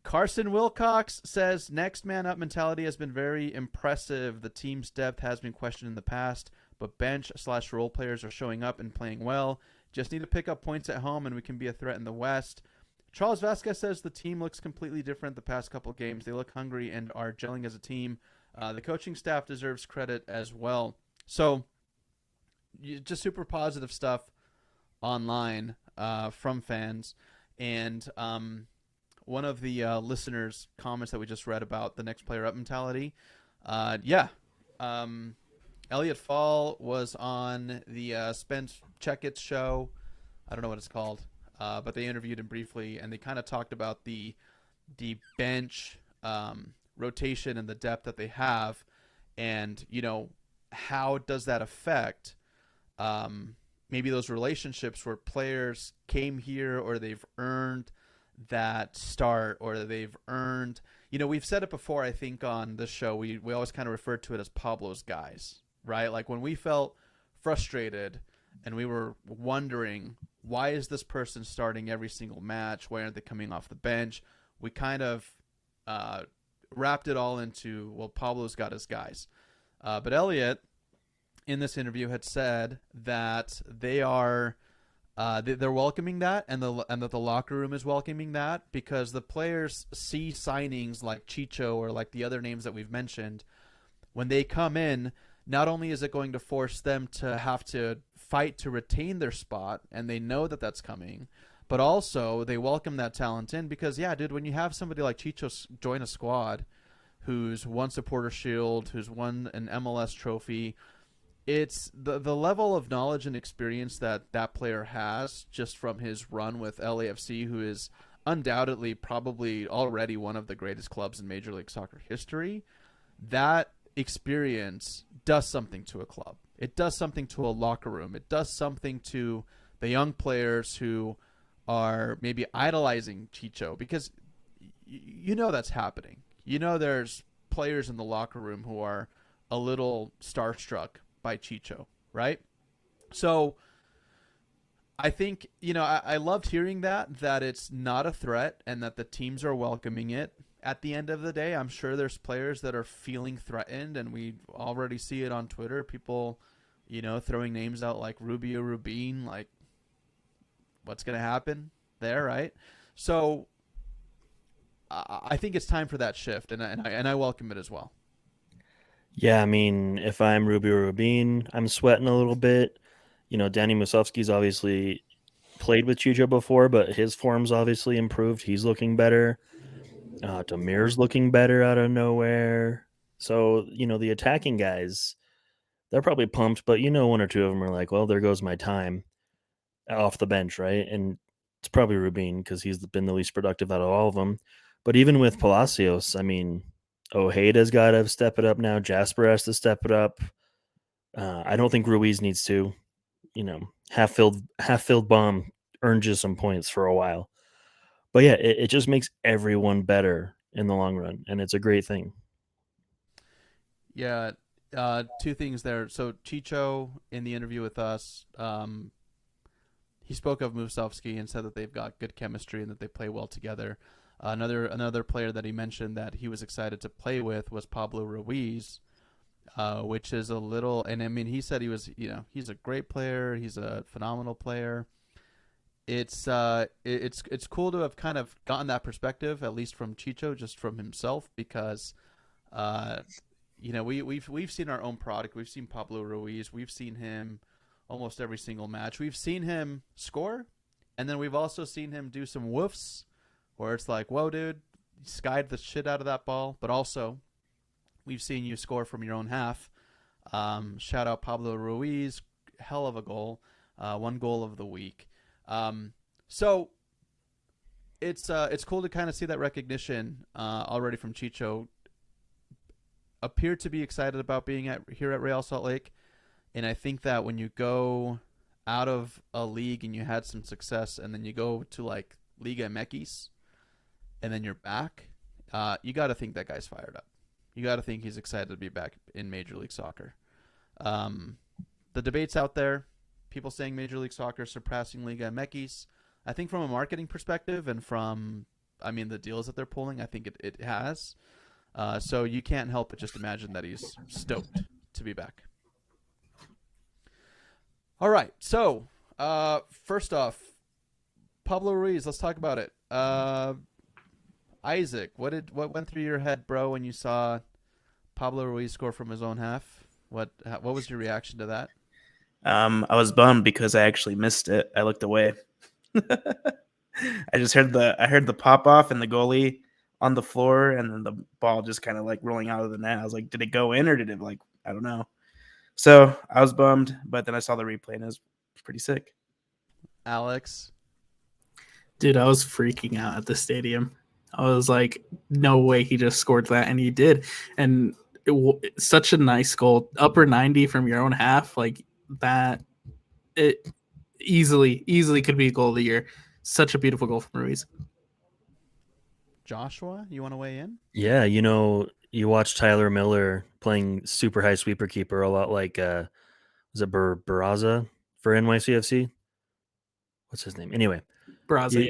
Carson Wilcox says, next man up mentality has been very impressive. The team's depth has been questioned in the past, but bench/role players are showing up and playing well. Just need to pick up points at home and we can be a threat in the West. Charles Vasquez says the team looks completely different the past couple games. They look hungry and are gelling as a team. The coaching staff deserves credit as well. So just super positive stuff online from fans. And one of the listeners' comments that we just read about the next player up mentality. Elliot Fall was on the Spence Checkit's show. I don't know what it's called, but they interviewed him briefly, and they kind of talked about the bench rotation and the depth that they have, and how does that affect maybe those relationships where players came here or they've earned that start or they've earned, we've said it before, I think on this show, we always kind of referred to it as Pablo's guys, right? Like when we felt frustrated and we were wondering, why is this person starting every single match? Why aren't they coming off the bench? We kind of wrapped it all into, well, Pablo's got his guys. But Elliot, in this interview, had said that they are they're welcoming that, and that the locker room is welcoming that, because the players see signings like Chicho or like the other names that we've mentioned. When they come in, not only is it going to force them to have to fight to retain their spot, and they know that that's coming, but also they welcome that talent in because, yeah, dude, when you have somebody like Chicho join a squad who's won Supporter Shield, who's won an MLS trophy, it's the level of knowledge and experience that player has just from his run with LAFC, who is undoubtedly probably already one of the greatest clubs in Major League Soccer history. That experience does something to a club. It does something to a locker room. It does something to the young players who are maybe idolizing Chicho, because you know that's happening. You know there's players in the locker room who are a little starstruck by Chicho, right? So I think, I loved hearing that it's not a threat and that the teams are welcoming it. At the end of the day, I'm sure there's players that are feeling threatened, and we already see it on Twitter. People, throwing names out like Rubio Rubin, like what's going to happen there, right? So I think it's time for that shift, and I welcome it as well. Yeah, I mean, if I'm Rubio Rubin, I'm sweating a little bit. Danny Musovski's obviously played with Chicho before, but his form's obviously improved. He's looking better. Damir's looking better out of nowhere. So, the attacking guys, they're probably pumped, but one or two of them are like, well, there goes my time off the bench, right? And it's probably Rubin because he's been the least productive out of all of them. But even with Palacios, I mean, Ojeda's got to step it up now. Jasper has to step it up. I don't think Ruiz needs to. Half-filled bomb earned you some points for a while. But yeah, it just makes everyone better in the long run, and it's a great thing. Yeah, two things there. So Chicho, in the interview with us, he spoke of Musovski and said that they've got good chemistry and that they play well together. Another player that he mentioned that he was excited to play with was Pablo Ruiz, which is a little. And I mean, he said he was, he's a great player. He's a phenomenal player. It's cool to have kind of gotten that perspective, at least from Chicho, just from himself, because we've seen our own product. We've seen Pablo Ruiz. We've seen him almost every single match. We've seen him score, and then we've also seen him do some woofs where it's like, whoa, dude, you skied the shit out of that ball. But also, we've seen you score from your own half. Shout out Pablo Ruiz, hell of a goal, one goal of the week. So it's cool to kind of see that recognition already from Chicho. Appear to be excited about being here at Real Salt Lake, and I think that when you go out of a league and you had some success, and then you go to like Liga MX, and then you're back, you got to think that guy's fired up. You got to think he's excited to be back in Major League Soccer. The debate's out there. People saying Major League Soccer surpassing Liga MX. I think from a marketing perspective and from, the deals that they're pulling, I think it has. So you can't help but just imagine that he's stoked to be back. All right. So first off, Pablo Ruiz. Let's talk about it. Isaac, what went through your head, bro, when you saw Pablo Ruiz score from his own half? What was your reaction to that? I was bummed because I actually missed it. I looked away. I just heard the pop off and the goalie on the floor, and then the ball just kind of like rolling out of the net. I was like, did it go in or did it I don't know. So I was bummed, but then I saw the replay and it was pretty sick. Alex? Dude, I was freaking out at the stadium. I was like, no way he just scored that, and he did. And such a nice goal, upper 90 from your own half, like that. It easily could be a goal of the year. Such a beautiful goal from Ruiz. Joshua, you want to weigh in? Yeah, you watch Tyler Miller playing super high sweeper keeper a lot like was it Barraza for NYCFC? What's his name? Anyway, Braza,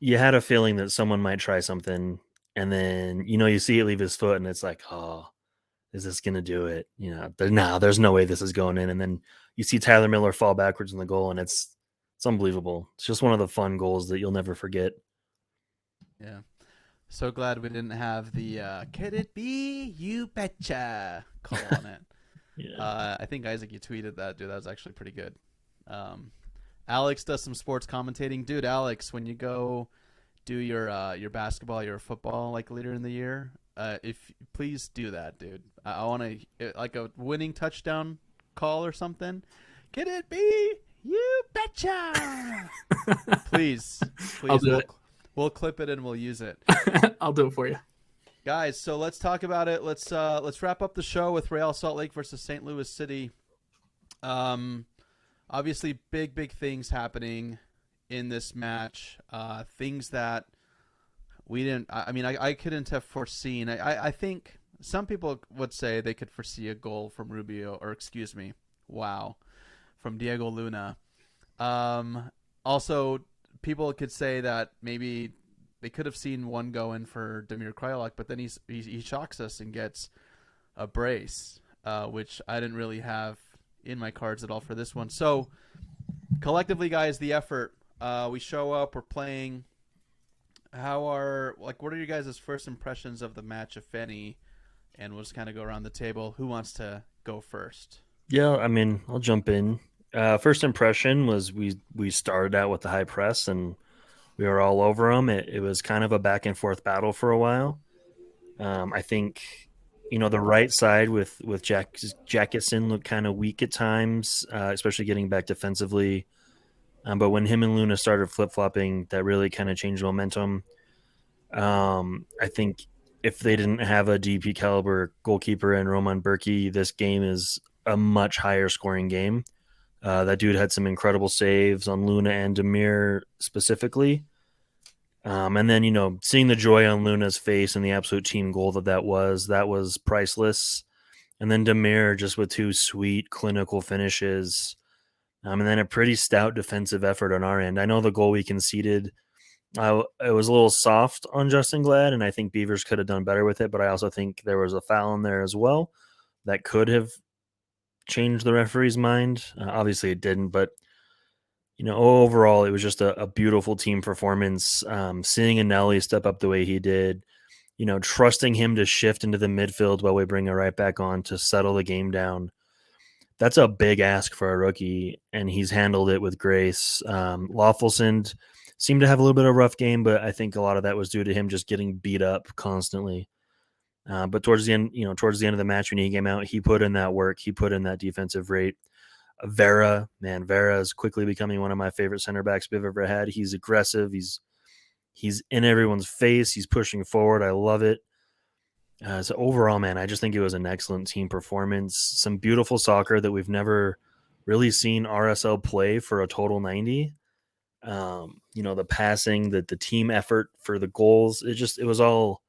you had a feeling that someone might try something, and then you see it leave his foot, and it's like, oh, is this gonna do it? There's no way this is going in. And then you see Tyler Miller fall backwards in the goal, and it's unbelievable. It's just one of the fun goals that you'll never forget. Yeah. So glad we didn't have the "Could it be? You betcha" call on it. Yeah. I think Isaac, you tweeted that, dude. That was actually pretty good. Alex does some sports commentating, dude. Alex, when you go do your basketball, your football like later in the year, if please do that, dude. I want to like a winning touchdown call or something. Could it be? You betcha. Please. I'll do it. We'll clip it and we'll use it. I'll do it for you. Guys, so let's talk about it. Let's wrap up the show with Real Salt Lake versus St. Louis City. Obviously, big things happening in this match. Things that we didn't. I mean, I couldn't have foreseen. I think some people would say they could foresee a goal from Rubio, or excuse me, from Diego Luna. Also, people could say that maybe they could have seen one go in for Damir Kreilach, but then he shocks us and gets a brace, which I didn't really have in my cards at all for this one. So collectively, guys, the effort. We show up, we're playing. What are your guys' first impressions of the match, if any? And we'll just kind of go around the table. Who wants to go first? Yeah, I mean, I'll jump in. First impression was we started out with the high press and we were all over them. It was kind of a back and forth battle for a while. I think, the right side with Jackson looked kind of weak at times, especially getting back defensively. But when him and Luna started flip-flopping, that really kind of changed momentum. I think if they didn't have a DP caliber goalkeeper in Roman Berkey, this game is a much higher scoring game. That dude had some incredible saves on Luna and Damir specifically. And then, seeing the joy on Luna's face and the absolute team goal that was priceless. And then Damir just with two sweet clinical finishes. And then a pretty stout defensive effort on our end. I know the goal we conceded, it was a little soft on Justin Glad, and I think Beavers could have done better with it, but I also think there was a foul in there as well that could have changed the referee's mind. Obviously it didn't, but overall it was just a beautiful team performance. Seeing Anelli step up the way he did, trusting him to shift into the midfield while we bring it right back on to settle the game down. That's a big ask for a rookie, and he's handled it with grace. Lawfulson seemed to have a little bit of a rough game, but I think a lot of that was due to him just getting beat up constantly. But towards the end of the match when he came out, he put in that work. He put in that defensive rate. Vera is quickly becoming one of my favorite center backs we've ever had. He's aggressive. He's in everyone's face. He's pushing forward. I love it. So overall, man, I just think it was an excellent team performance. Some beautiful soccer that we've never really seen RSL play for a total 90. The passing, the team effort for the goals, it was all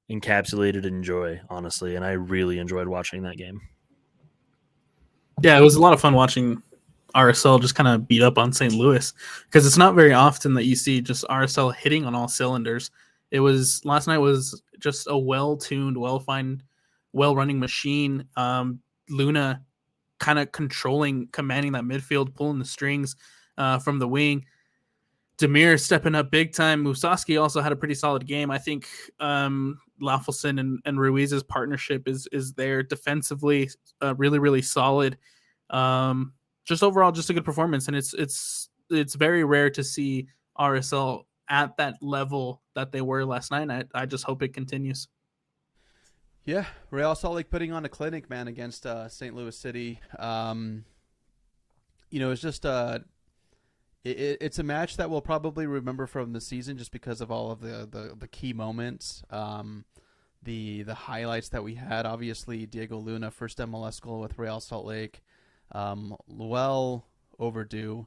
encapsulated in joy, honestly, and I really enjoyed watching that game. Yeah, it was a lot of fun watching RSL just kind of beat up on St. Louis, because it's not very often that you see just RSL hitting on all cylinders. Last night was just a well-tuned, well-running machine. Luna kind of commanding that midfield, pulling the strings from the wing. Damir stepping up big time. Musaski also had a pretty solid game. I think Lawfulson and Ruiz's partnership is there defensively, really, really solid. Just overall, just a good performance, and it's very rare to see RSL at that level that they were last night. And I just hope it continues. Yeah, Real Salt Lake putting on a clinic, man, against St. Louis City. It's just it's a match that we'll probably remember from the season just because of all of the key moments, the highlights that we had. Obviously, Diego Luna, first MLS goal with Real Salt Lake, well overdue.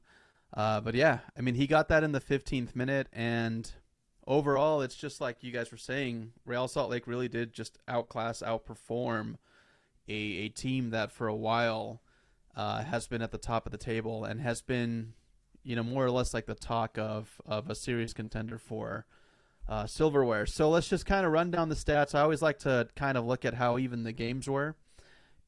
But yeah, I mean, he got that in the 15th minute, and overall, it's just like you guys were saying, Real Salt Lake really did just outperform a team that for a while has been at the top of the table and has been, more or less like the talk of a serious contender for silverware. So let's just kind of run down the stats. I always like to kind of look at how even the games were.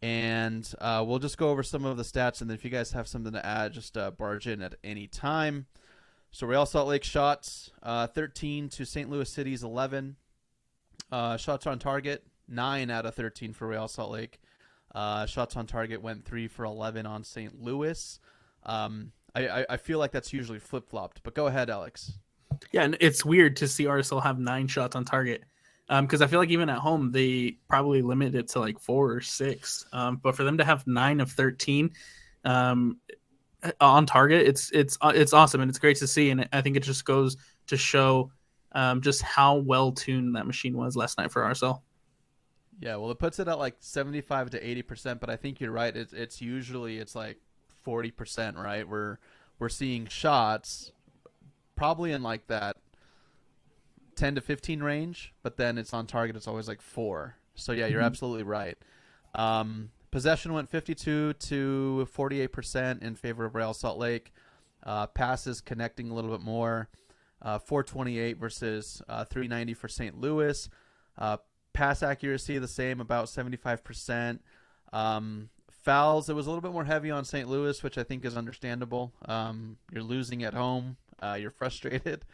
And we'll just go over some of the stats, and then if you guys have something to add, just barge in at any time. So Real Salt Lake shots, 13 to St. Louis City's 11. Shots on target, 9 out of 13 for Real Salt Lake. Shots on target went 3 for 11 on St. Louis. I feel like that's usually flip-flopped, but go ahead, Alex. Yeah, and it's weird to see RSL have 9 shots on target. Because I feel like even at home they probably limit it to like 4 or 6. But for them to have 9 of 13 on target, it's awesome, and it's great to see. And I think it just goes to show just how well tuned that machine was last night for RSL. Yeah, well, it puts it at like 75 to 80%, but I think you're right. It's usually it's like 40%, right? We're seeing shots probably in like that 10 to 15 range, but then it's on target. It's always like 4. So yeah, you're absolutely right. Possession went 52 to 48% in favor of Real Salt Lake. Passes connecting a little bit more. 428 versus 390 for St. Louis. Pass accuracy the same, about 75%. Fouls, it was a little bit more heavy on St. Louis, which I think is understandable. You're losing at home. You're frustrated.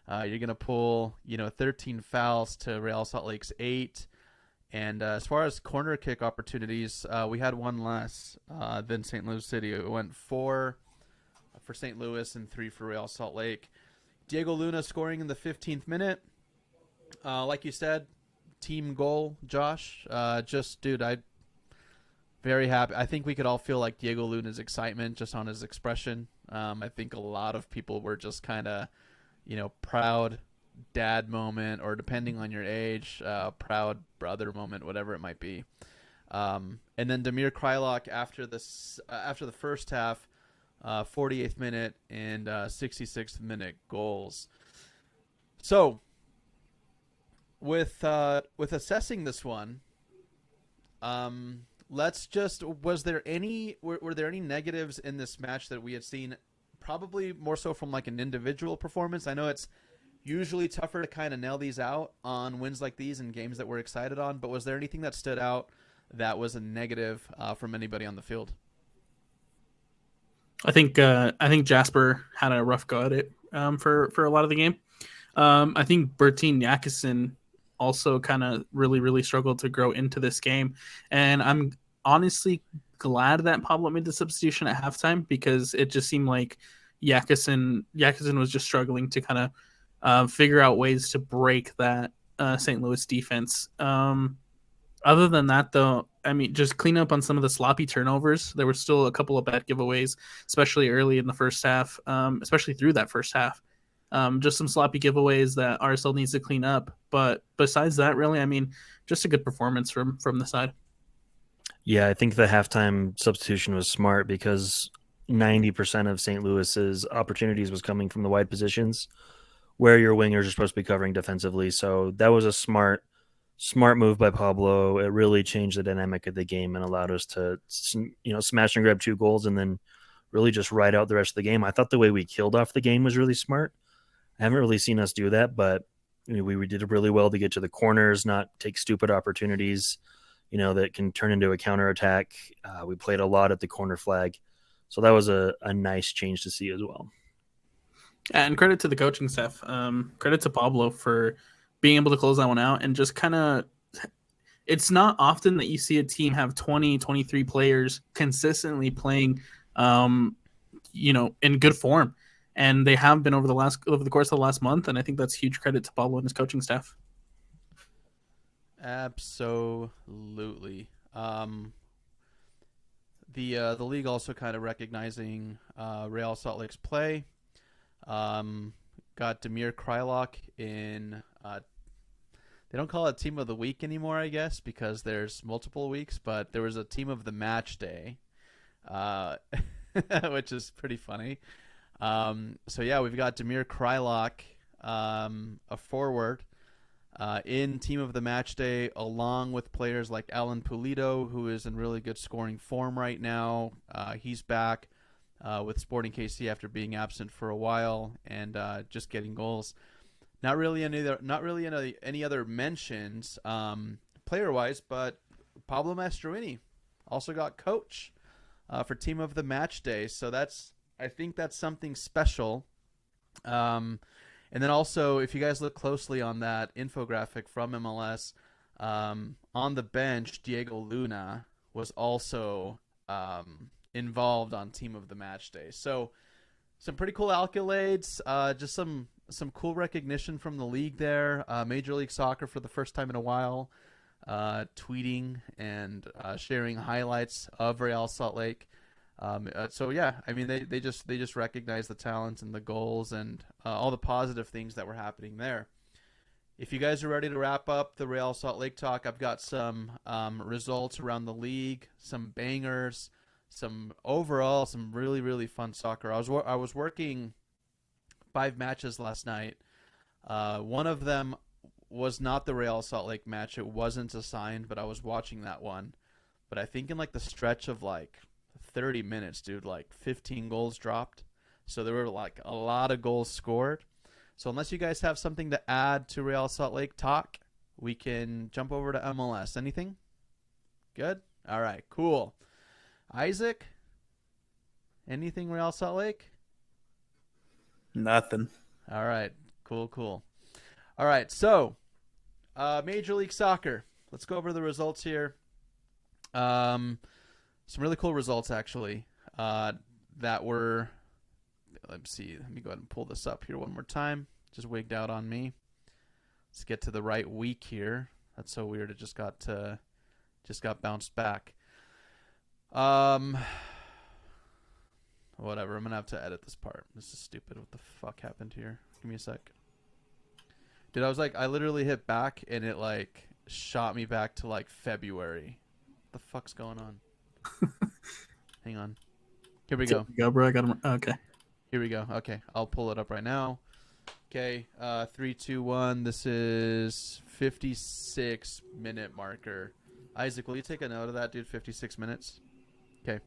You're going to pull 13 fouls to Real Salt Lake's 8. And as far as corner kick opportunities, we had one less than St. Louis City. It went 4 for St. Louis and 3 for Real Salt Lake. Diego Luna scoring in the 15th minute. Like you said, team goal, Josh. I'm very happy. I think we could all feel like Diego Luna's excitement just on his expression. I think a lot of people were just kind of, proud dad moment, or depending on your age, proud brother moment, whatever it might be. And then Damir Kreilach after the first half, 48th minute and 66th minute goals. So with assessing this one, were there any negatives in this match that we had seen, probably more so from like an individual performance? I know it's usually tougher to kind of nail these out on wins like these and games that we're excited on, but was there anything that stood out that was a negative from anybody on the field? I think Jasper had a rough go at it for a lot of the game. I think Bertine Yakison also kind of really struggled to grow into this game, and I'm honestly glad that Pablo made the substitution at halftime, because it just seemed like Yakison was just struggling to kind of figure out ways to break that St. Louis defense. Other than that, though, I mean, just clean up on some of the sloppy turnovers. There were still a couple of bad giveaways, especially early in the first half, especially through that first half. Just some sloppy giveaways that RSL needs to clean up. But besides that, really, I mean, just a good performance from the side. Yeah, I think the halftime substitution was smart, because 90% of St. Louis's opportunities was coming from the wide positions, where your wingers are supposed to be covering defensively. So that was a smart move by Pablo. It really changed the dynamic of the game and allowed us to, smash and grab 2 goals and then really just ride out the rest of the game. I thought the way we killed off the game was really smart. I haven't really seen us do that, but we did really well to get to the corners, not take stupid opportunities, that can turn into a counterattack. We played a lot at the corner flag. So that was a nice change to see as well. And credit to the coaching staff. Credit to Pablo for being able to close that one out, and just kind of, it's not often that you see a team have 20, 23 players consistently playing, in good form. And they have been over the course of the last month. And I think that's huge credit to Pablo and his coaching staff. Absolutely. The league also kind of recognizing Real Salt Lake's play. Got Damir Kreilach in. They don't call it Team of the Week anymore, I guess, because there's multiple weeks. But there was a Team of the Match Day, which is pretty funny. So yeah, we've got Damir Kreilach, a forward, in Team of the Match Day, along with players like Alan Pulido, who is in really good scoring form right now. He's back with Sporting KC after being absent for a while and just getting goals. Not really any other mentions player wise, but Pablo Mastroeni also got coach for Team of the Match Day. So I think that's something special. And then also, if you guys look closely on that infographic from MLS, on the bench, Diego Luna was also involved on Team of the Match Day. So some pretty cool accolades, just some cool recognition from the league there. Major League Soccer for the first time in a while, tweeting and sharing highlights of Real Salt Lake. So yeah, I mean they just recognize the talent and the goals and all the positive things that were happening there. if you guys are ready to wrap up the Real Salt Lake talk, I've got some results around the league, some bangers, some really, really fun soccer. I was working 5 matches last night. One of them was not the Real Salt Lake match. It wasn't assigned, but I was watching that one. But I think in like the stretch of like 30 minutes, dude, like 15 goals dropped. So there were like a lot of goals scored. So unless you guys have something to add to Real Salt Lake talk, we can jump over to MLS. Anything? Good? All right, cool. Isaac, anything Real Salt Lake? Nothing. All right, cool. All right, so Major League Soccer. Let's go over the results here. Some really cool results, actually, that were... Let's see. Let me go ahead and pull this up here one more time. Just wigged out on me. Let's get to the right week here. That's so weird. It just got bounced back. Whatever. I'm gonna have to edit this part. This is stupid. What the fuck happened here? Give me a sec. Dude, I literally hit back and it like shot me back to like February. What the fuck's going on? Hang on. Here we go. Go, bro. I got him. Okay. Here we go. Okay, I'll pull it up right now. Okay, 3, 2, 1. This is 56-minute marker. Isaac, will you take a note of that, dude? 56 minutes. Okay.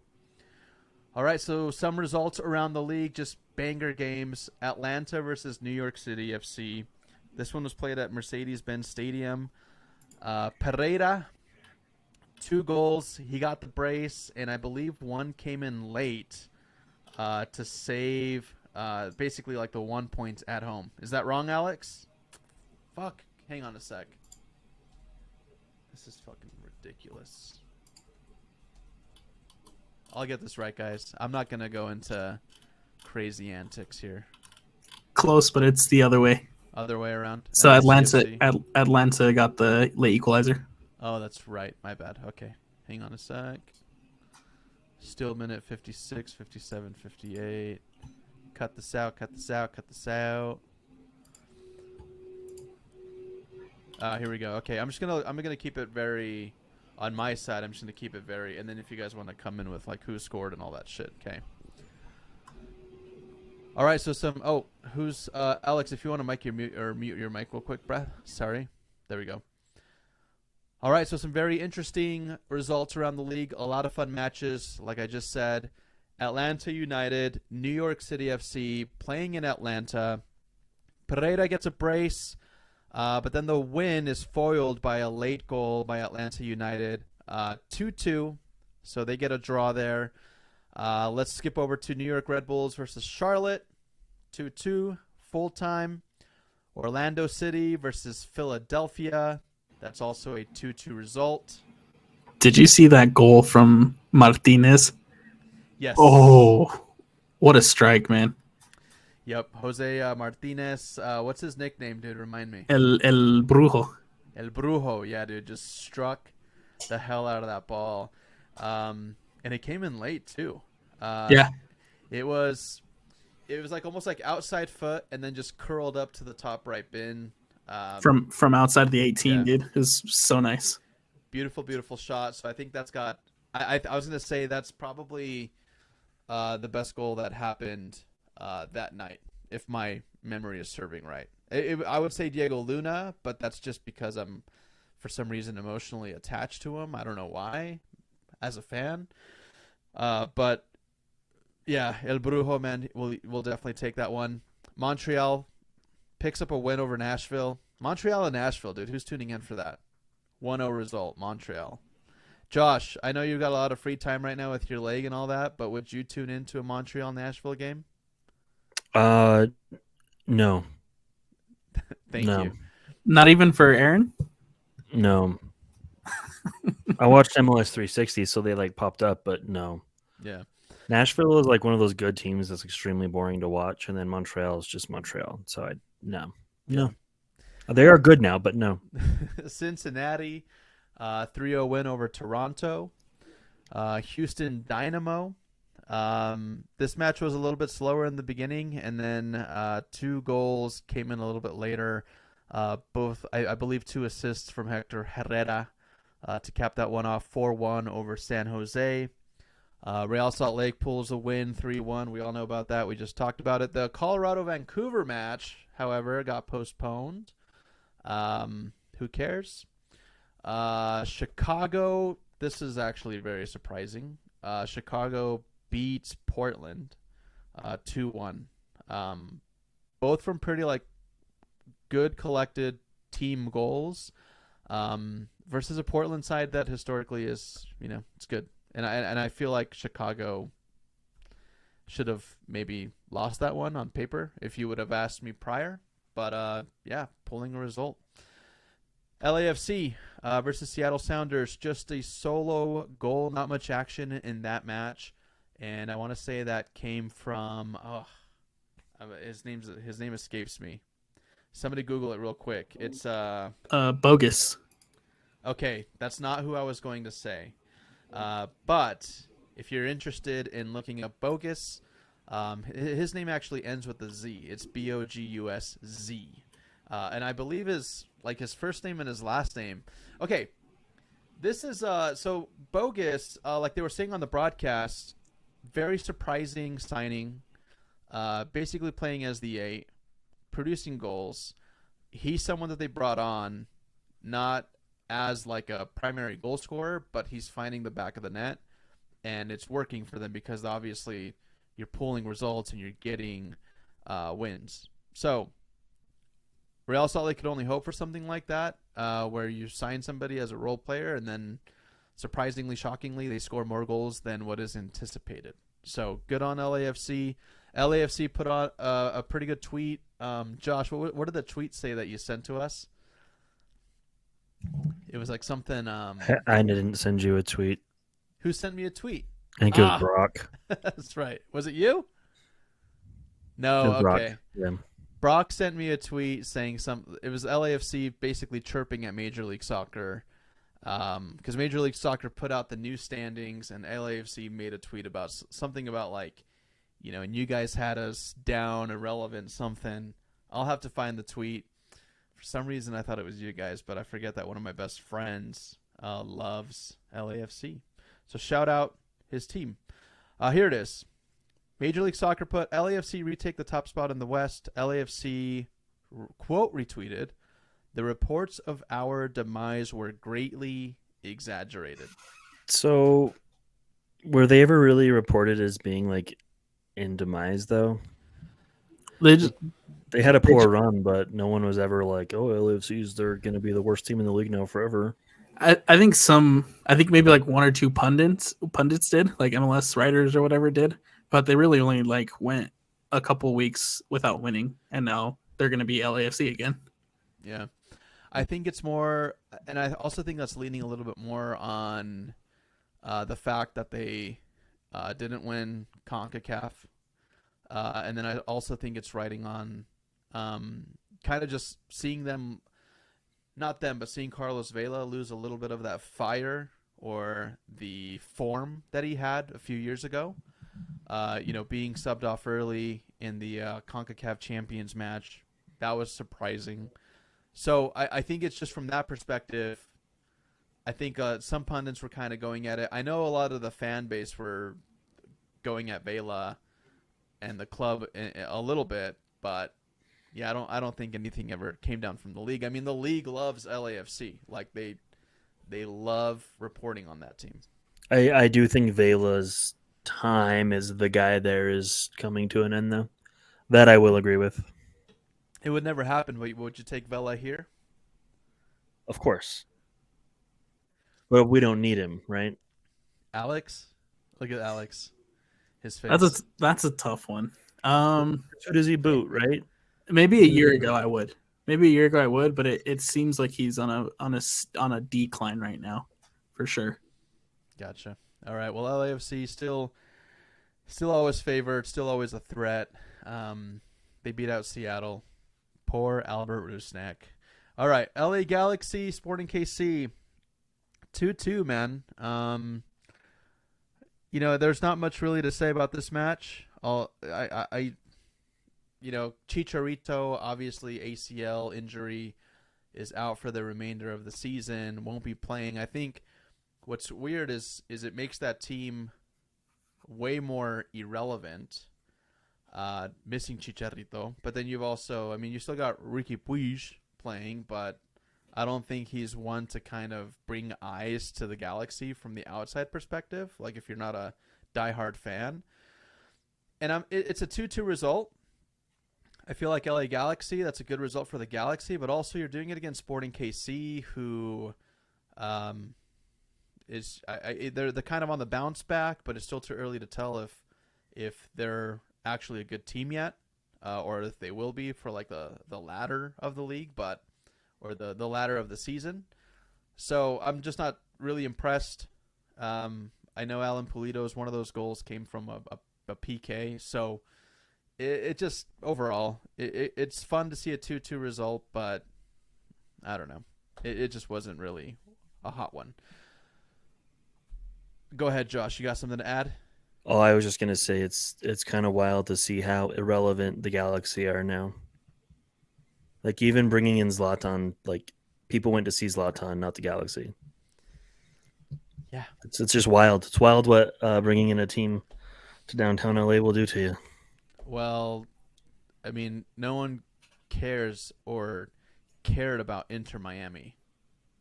All right, so some results around the league, just banger games. Atlanta versus New York City FC. This one was played at Mercedes-Benz Stadium. Pereira, 2 goals. He got the brace, and I believe one came in late. To save basically like the 1 point at home. Is that wrong, Alex? Fuck. Hang on a sec. This is fucking ridiculous. I'll get this right, guys. I'm not going to go into crazy antics here. Close, but it's the other way. Other way around. So LAFC. Atlanta got the late equalizer. Oh, that's right. My bad. Okay. Hang on a sec. Still minute 56, 57, 58. Cut this out. Here we go. Okay, I'm gonna keep it very on my side. I'm just gonna keep it very, and then if you guys want to come in with like who scored and all that shit, okay. All right, so who's Alex? If you want to mute your mic real quick, Brett. Sorry. There we go. All right, so some very interesting results around the league. A lot of fun matches, like I just said. Atlanta United, New York City FC, playing in Atlanta. Pereira gets a brace, but then the win is foiled by a late goal by Atlanta United. 2-2, so they get a draw there. Let's skip over to New York Red Bulls versus Charlotte. 2-2, full-time. Orlando City versus Philadelphia. That's also a 2-2 result. Did you see that goal from Martinez? Yes. Oh, what a strike, man. Yep. Jose Martinez. What's his nickname, dude? Remind me. El Brujo. El Brujo. Yeah, dude. Just struck the hell out of that ball. And it came in late, too. Yeah. It was like almost like outside foot and then just curled up to the top right bin. From outside the 18, yeah. dude. It was so nice. Beautiful shot. So I think that's got. I was gonna say that's probably the best goal that happened that night, if my memory is serving right. I would say Diego Luna, but that's just because I'm, for some reason, emotionally attached to him. I don't know why, as a fan. But yeah, El Brujo, man, we'll definitely take that one. Montreal picks up a win over Nashville. Montreal and Nashville, dude. Who's tuning in for that? 1-0 result, Montreal. Josh, I know you've got a lot of free time right now with your leg and all that, but would you tune into a Montreal-Nashville game? No. Thank you. Not even for Aaron? No. I watched MLS 360, so they like popped up, but no. Yeah. Nashville is like one of those good teams that's extremely boring to watch, and then Montreal is just Montreal. So no. They are good now, but no. Cincinnati, 3-0 win over Toronto. Houston Dynamo. This match was a little bit slower in the beginning, and then 2 goals came in a little bit later. Both, I believe, 2 assists from Hector Herrera to cap that one off 4-1 over San Jose. Real Salt Lake pulls a win 3-1. We all know about that. We just talked about it. The Colorado-Vancouver match, however, got postponed. Who cares? Chicago, this is actually very surprising. Chicago beats Portland 2-1. Both from pretty good collected team goals versus a Portland side that historically is, it's good. And I feel like Chicago should have maybe lost that one on paper if you would have asked me prior. But pulling a result. LAFC versus Seattle Sounders, just a solo goal, not much action in that match. And I want to say that came from his name escapes me. Somebody Google it real quick. It's Bogus. Okay, that's not who I was going to say. But if you're interested in looking up Bogus, his name actually ends with a Z. It's Bogusz. And I believe his first name and his last name. Okay, this is so Bogus. Like they were saying on the broadcast, very surprising signing. Basically playing as the 8, producing goals. He's someone that they brought on, not as like a primary goal scorer, but he's finding the back of the net, and it's working for them because obviously you're pulling results and you're getting wins. So Real Salt Lake could only hope for something like that, where you sign somebody as a role player and then surprisingly, shockingly, they score more goals than what is anticipated. So good on LAFC. LAFC put on a pretty good tweet. Josh, what did the tweet say that you sent to us? It was like something. I didn't send you a tweet. Who sent me a tweet? I think it was Brock. That's right. Was it you? No. It was Brock. Okay. Yeah. Brock sent me a tweet saying it was LAFC basically chirping at Major League Soccer, because Major League Soccer put out the new standings, and LAFC made a tweet about something about and you guys had us down, irrelevant, something. I'll have to find the tweet. For some reason, I thought it was you guys, but I forget that one of my best friends loves LAFC. So shout out his team. Here it is. Major League Soccer put LAFC retake the top spot in the West. LAFC quote retweeted, "The reports of our demise were greatly exaggerated." So, were they ever really reported as being in demise though? They had a poor run, but no one was ever like, "Oh, LAFC's they're going to be the worst team in the league now forever." I think maybe one or two pundits did, like MLS writers or whatever did, but they really only went a couple weeks without winning, and now they're going to be LAFC again. Yeah. I think it's more, and I also think that's leaning a little bit more on the fact that they didn't win CONCACAF. And then I also think it's riding on kind of just seeing them, not them, but seeing Carlos Vela lose a little bit of that fire or the form that he had a few years ago. Being subbed off early in the CONCACAF Champions match, that was surprising. So I think it's just from that perspective. I think some pundits were kind of going at it. I know a lot of the fan base were going at Vela and the club a little bit, but yeah, I don't think anything ever came down from the league. I mean, the league loves LAFC. They love reporting on that team. I do think Vela's time as the guy there is coming to an end, though. That I will agree with. It would never happen, but would you take Vela here? Of course. But we don't need him, right? Alex? Look at Alex. His face. That's a tough one. Who does he boot, right? Maybe a year ago I would. But it seems like he's on a decline right now, for sure. Gotcha. All right. Well, LAFC still always favored, still always a threat. They beat out Seattle. Poor Albert Rusnak. All right. LA Galaxy, Sporting KC. 2-2, man. There's not much really to say about this match. Chicharito, obviously ACL injury, is out for the remainder of the season, won't be playing. I think what's weird is it makes that team way more irrelevant, missing Chicharito. But then you've also, you still got Ricky Puig playing, but I don't think he's one to kind of bring eyes to the Galaxy from the outside perspective, like if you're not a diehard fan. And it's a 2-2 result. I feel like LA Galaxy, that's a good result for the Galaxy, but also you're doing it against Sporting KC, who they're kind of on the bounce back, but it's still too early to tell if they're actually a good team yet, or if they will be for like the ladder of the league, or the ladder of the season. So I'm just not really impressed. I know Alan Pulido's one of those goals came from a PK, so it just overall it's fun to see a 2-2 result, but I don't know. It just wasn't really a hot one. Go ahead, Josh. You got something to add? Oh, I was just gonna say it's kind of wild to see how irrelevant the Galaxy are now. Like even bringing in Zlatan, like people went to see Zlatan, not the Galaxy. Yeah, it's just wild. It's wild what bringing in a team to downtown LA will do to you. Well, no one cares or cared about Inter Miami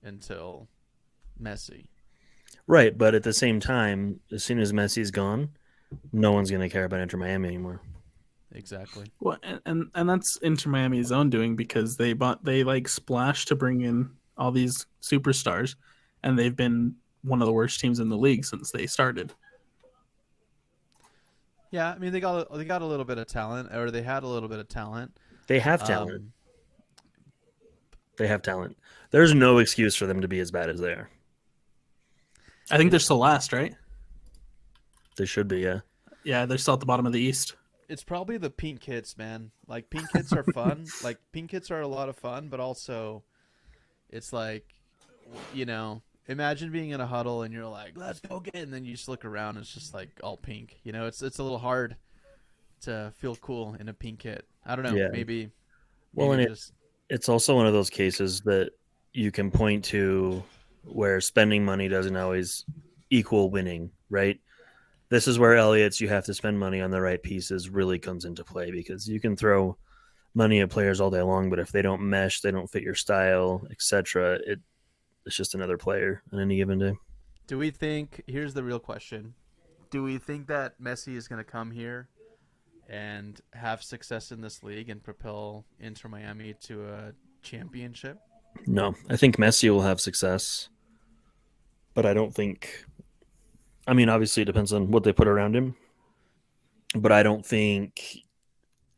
until Messi. Right, but at the same time, as soon as Messi's gone, no one's going to care about Inter Miami anymore. Exactly. Well, and that's Inter Miami's own doing, because they splashed to bring in all these superstars, and they've been one of the worst teams in the league since they started. Yeah, they got a little bit of talent, or they had a little bit of talent. They have talent. They have talent. There's no excuse for them to be as bad as they are. I think they're still last, right? They should be, yeah. Yeah, they're still at the bottom of the East. It's probably the pink kits, man. Like, pink kits are fun. Like, pink kits are a lot of fun, but also it's like, imagine being in a huddle and you're like, let's go get it, and then you just look around and it's just like all pink. It's a little hard to feel cool in a pink kit. I don't know. Yeah. Maybe it's also one of those cases that you can point to where spending money doesn't always equal winning, right? This is where Elliott's you have to spend money on the right pieces really comes into play, because you can throw money at players all day long, but if they don't mesh, they don't fit your style, etc., it's just another player on any given day. Here's the real question. Do we think that Messi is going to come here and have success in this league and propel Inter Miami to a championship? No, I think Messi will have success, but I don't think. Obviously it depends on what they put around him, but I don't think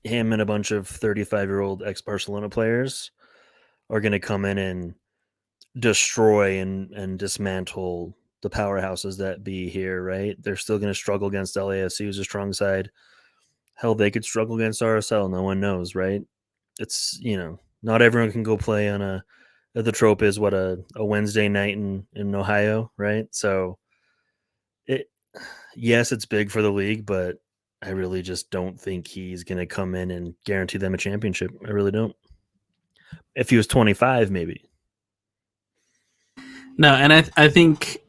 him and a bunch of 35-year-old ex-Barcelona players are going to come in and destroy and dismantle the powerhouses that be here, right? They're still going to struggle against LAFC, who's a strong side. Hell, they could struggle against RSL. No one knows, right? It's, not everyone can go play on the Trope is what a Wednesday night in Ohio, right? So yes, it's big for the league, but I really just don't think he's going to come in and guarantee them a championship. I really don't. If he was 25, maybe. No, and I think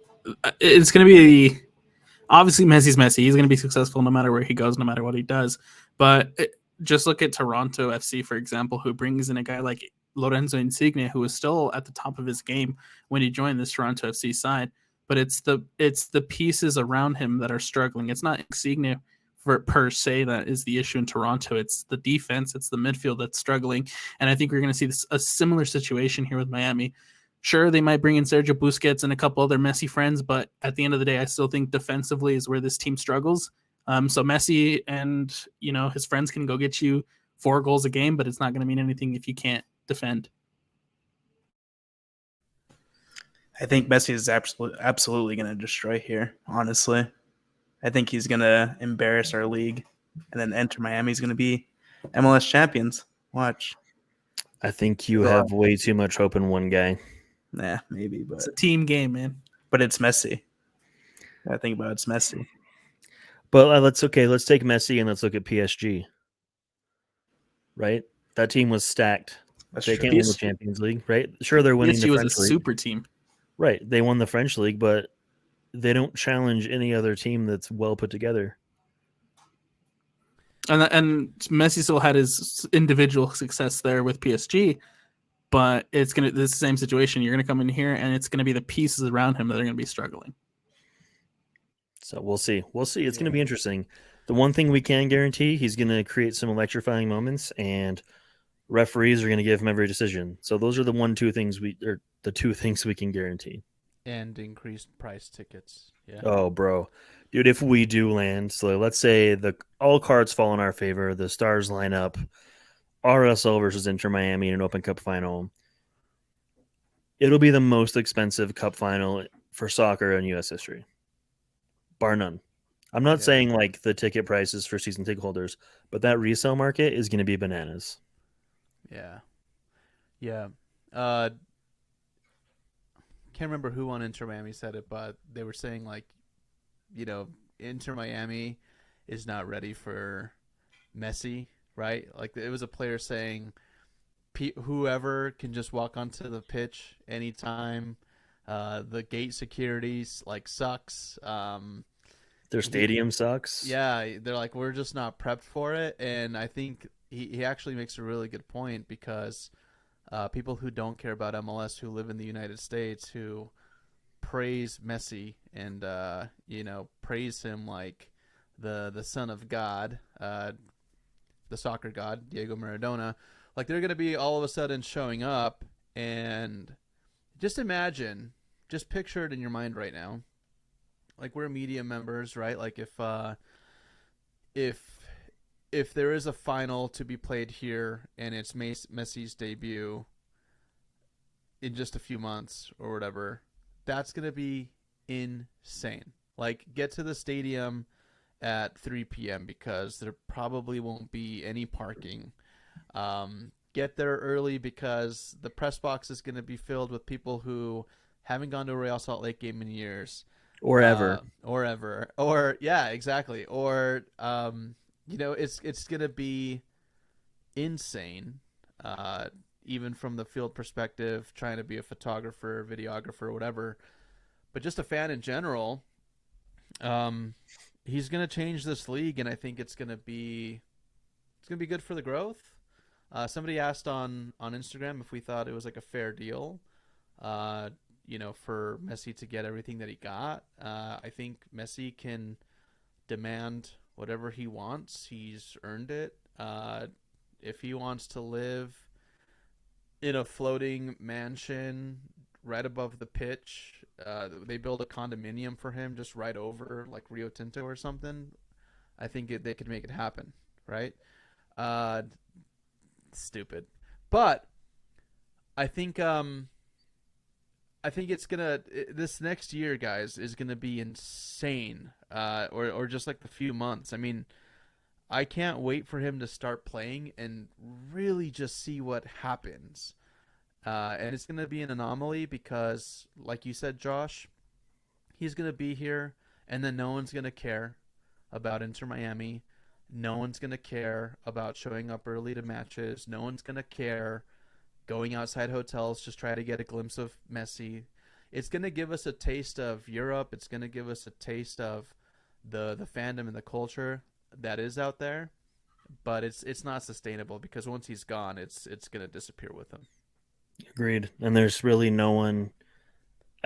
it's going to be obviously Messi's Messi. He's going to be successful no matter where he goes, no matter what he does. But just look at Toronto FC, for example, who brings in a guy like Lorenzo Insigne, who was still at the top of his game when he joined this Toronto FC side. But it's the pieces around him that are struggling. It's not Insigne per se that is the issue in Toronto. It's the defense. It's the midfield that's struggling. And I think we're going to see a similar situation here with Miami. Sure, they might bring in Sergio Busquets and a couple other Messi friends, but at the end of the day, I still think defensively is where this team struggles. So Messi and his friends can go get you 4 goals a game, but it's not going to mean anything if you can't defend. I think Messi is absolutely going to destroy here, honestly. I think he's going to embarrass our league, and then Inter Miami is going to be MLS champions. Watch. I think you have way too much hope in one guy. Nah, maybe, but it's a team game, man. But it's Messi. I think about it's Messi. But let's take Messi and let's look at PSG. right? That team was stacked. That's They true. can't win the Champions League, right? Sure, they're winning the PSG was a French league, super team. right? They won the French league, but they don't challenge any other team that's well put together. And Messi still had his individual success there with PSG, but it's the same situation. You're gonna come in here, and it's gonna be the pieces around him that are gonna be struggling. So we'll see. We'll see. It's going to be interesting. The one thing we can guarantee, he's going to create some electrifying moments, and referees are going to give him every decision. So those are the two things we can guarantee. And increased price tickets. Yeah. Oh, bro, dude, if we do land, so let's say all cards fall in our favor, the stars line up, RSL versus Inter Miami in an Open Cup final. It'll be the most expensive cup final for soccer in U.S. history, bar none. I'm not saying like the ticket prices for season ticket holders, but that resale market is going to be bananas. Yeah. Yeah. Can't remember who on Inter Miami said it, but they were saying like, Inter Miami is not ready for Messi, right? Like it was a player saying, whoever can just walk onto the pitch anytime. The gate securities like sucks. Their stadium sucks. Yeah, they're like, we're just not prepped for it. And I think he actually makes a really good point because people who don't care about MLS, who live in the United States, who praise Messi and, praise him like the son of God, the soccer god, Diego Maradona, like they're going to be all of a sudden showing up. And just imagine, just picture it in your mind right now. Like we're media members, right? Like if there is a final to be played here and it's Messi's debut in just a few months or whatever, that's going to be insane. Like get to the stadium at 3 p.m. because there probably won't be any parking. Get there early because the press box is going to be filled with people who haven't gone to a Real Salt Lake game in years. Or ever. Or yeah, exactly. Or it's gonna be insane. Even from the field perspective, trying to be a photographer, videographer, whatever. But just a fan in general, he's gonna change this league, and I think it's gonna be good for the growth. Somebody asked on Instagram if we thought it was like a fair deal. For Messi to get everything that he got. I think Messi can demand whatever he wants. He's earned it. If he wants to live in a floating mansion right above the pitch, they build a condominium for him just right over like Rio Tinto or something. I think they could make it happen, right? Stupid. But I think this next year, guys, is gonna be insane. Or just like the few months. I mean, I can't wait for him to start playing and really just see what happens. And it's gonna be an anomaly because, like you said, Josh, he's gonna be here, and then no one's gonna care about Inter Miami. No one's gonna care about showing up early to matches. No one's gonna care going outside hotels, just try to get a glimpse of Messi. It's going to give us a taste of Europe. It's going to give us a taste of the fandom and the culture that is out there. But it's not sustainable because once he's gone, it's going to disappear with him. Agreed. And there's really no one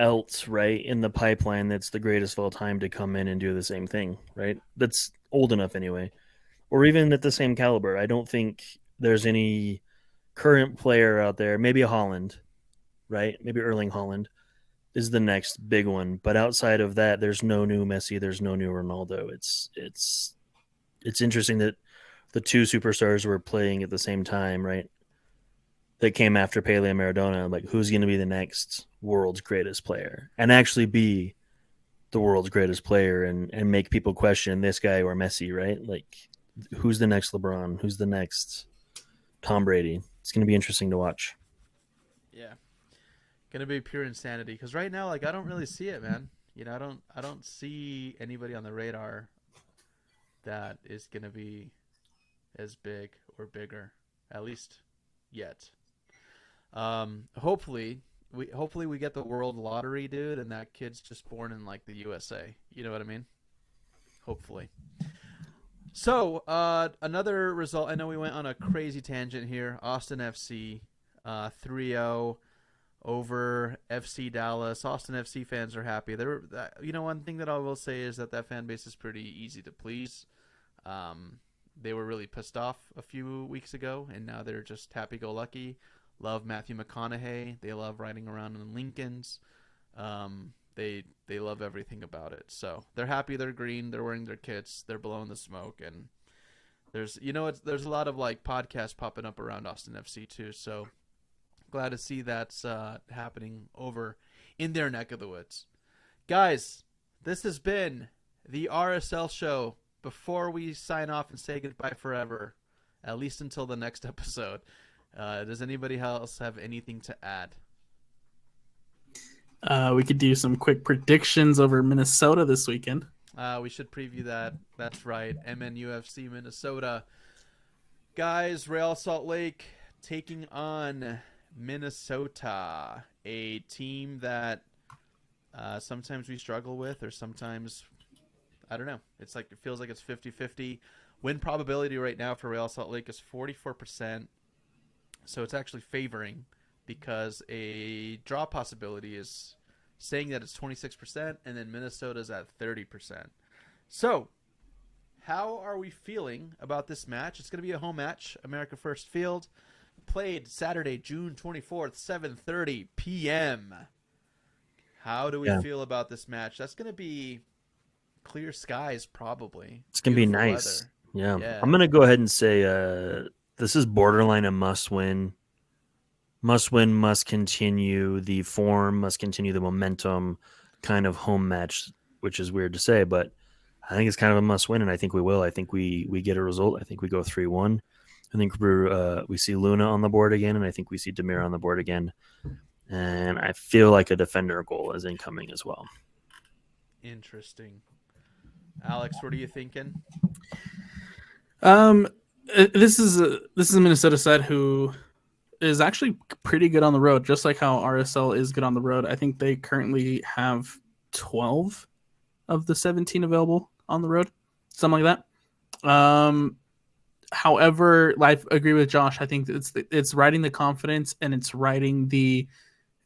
else, right, in the pipeline that's the greatest of all time to come in and do the same thing, right? That's old enough anyway. Or even at the same caliber. I don't think there's any current player out there, maybe a Holland, right? Maybe Erling Haaland is the next big one. But outside of that, there's no new Messi, there's no new Ronaldo. It's interesting that the two superstars were playing at the same time, right? That came after Pele and Maradona. Like, who's going to be the next world's greatest player and actually be the world's greatest player and make people question this guy or Messi, right? Like, who's the next LeBron? Who's the next Tom Brady? It's going to be interesting to watch. Yeah, gonna be pure insanity because right now, like, I don't really see it, man. I don't see anybody on the radar that is gonna be as big or bigger. at least yet. Hopefully we get the world lottery, dude, and that kid's just born in like the USA. You know what I mean? Hopefully. So, another result. I know we went on a crazy tangent here. Austin FC 3-0 over FC Dallas. Austin FC fans are happy. One thing that I will say is that fan base is pretty easy to please. They were really pissed off a few weeks ago, and now they're just happy-go-lucky. Love Matthew McConaughey. They love riding around in Lincolns. They love everything about it. So they're happy. They're green. They're wearing their kits. They're blowing the smoke. And there's a lot of like podcasts popping up around Austin FC too. So glad to see that's happening over in their neck of the woods. Guys, this has been the RSL Show. Before we sign off and say goodbye forever, at least until the next episode, does anybody else have anything to add? We could do some quick predictions over Minnesota this weekend. We should preview that. That's right. MNUFC Minnesota. Guys, Real Salt Lake taking on Minnesota, a team that sometimes we struggle with, or sometimes, I don't know. It feels like it's 50-50. Win probability right now for Real Salt Lake is 44%. So it's actually favoring, because a draw possibility is saying that it's 26%, and then Minnesota's at 30%. So, how are we feeling about this match? It's going to be a home match, America First Field, played Saturday, June 24th, 7:30 p.m. How do we feel about this match? That's going to be clear skies, probably. It's going to be Beautiful nice. weather. Yeah. I'm going to go ahead and say this is borderline a must-win. Must-win, must continue the form, must continue the momentum kind of home match, which is weird to say, but I think it's kind of a must-win, and I think we will. I think we get a result. I think we go 3-1. I think we see Luna on the board again, and I think we see Damir on the board again. And I feel like a defender goal is incoming as well. Interesting. Alex, what are you thinking? This is a Minnesota side who is actually pretty good on the road, just like how RSL is good on the road. I think they currently have 12 of the 17 available on the road, something like that. However, I agree with Josh. I think it's riding the confidence, and it's riding the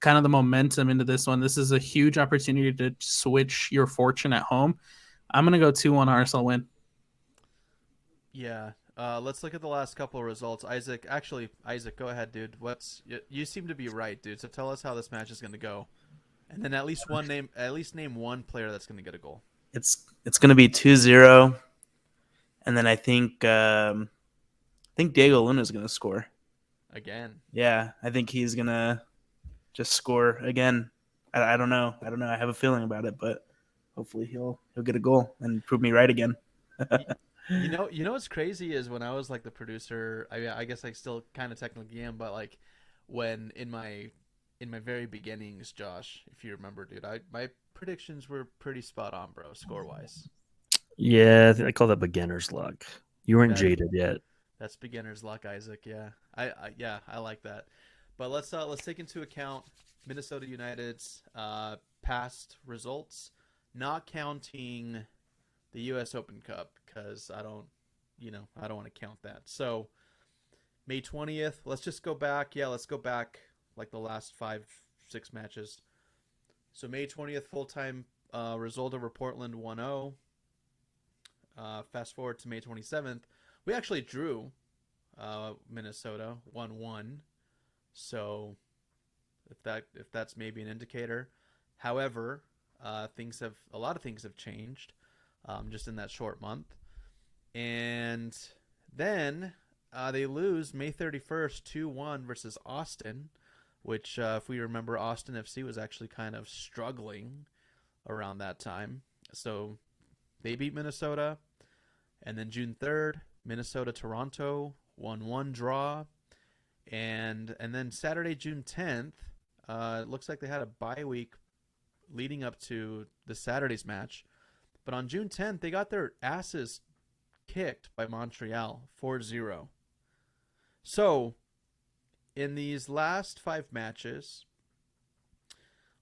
kind of the momentum into this one. This is a huge opportunity to switch your fortune at home. I'm going to go 2-1 RSL win. Yeah. Let's look at the last couple of results. Isaac, go ahead, dude. You seem to be right, dude. So tell us how this match is going to go, and then at least name one player that's going to get a goal. It's going to be 2-0, and then I think Diego Luna is going to score again. Yeah, I think he's going to just score again. I don't know. I have a feeling about it, but hopefully he'll get a goal and prove me right again. You know what's crazy is when I was like the producer, I guess I still kind of technically am, but like when in my very beginnings, Josh, if you remember, dude, my predictions were pretty spot on, bro, score wise. Yeah, I call that beginner's luck. You weren't jaded yet. That's beginner's luck, Isaac. Yeah, I like that. But let's take into account Minnesota United's past results, not counting the U.S. Open Cup, because I don't want to count that. So May 20th, let's just go back. Yeah, let's go back like the last 5-6 matches. So May 20th, full-time result over Portland 1-0. Fast forward to May 27th, we actually drew Minnesota 1-1. So if that's maybe an indicator. However, a lot of things have changed just in that short month. And then they lose May 31st 2-1 versus Austin, which if we remember, Austin FC was actually kind of struggling around that time. So they beat Minnesota. And then June 3rd, Minnesota-Toronto, 1-1 draw. And then Saturday, June 10th, it looks like they had a bye week leading up to the Saturday's match. But on June 10th, they got their asses kicked by Montreal 4-0. So, in these last 5 matches,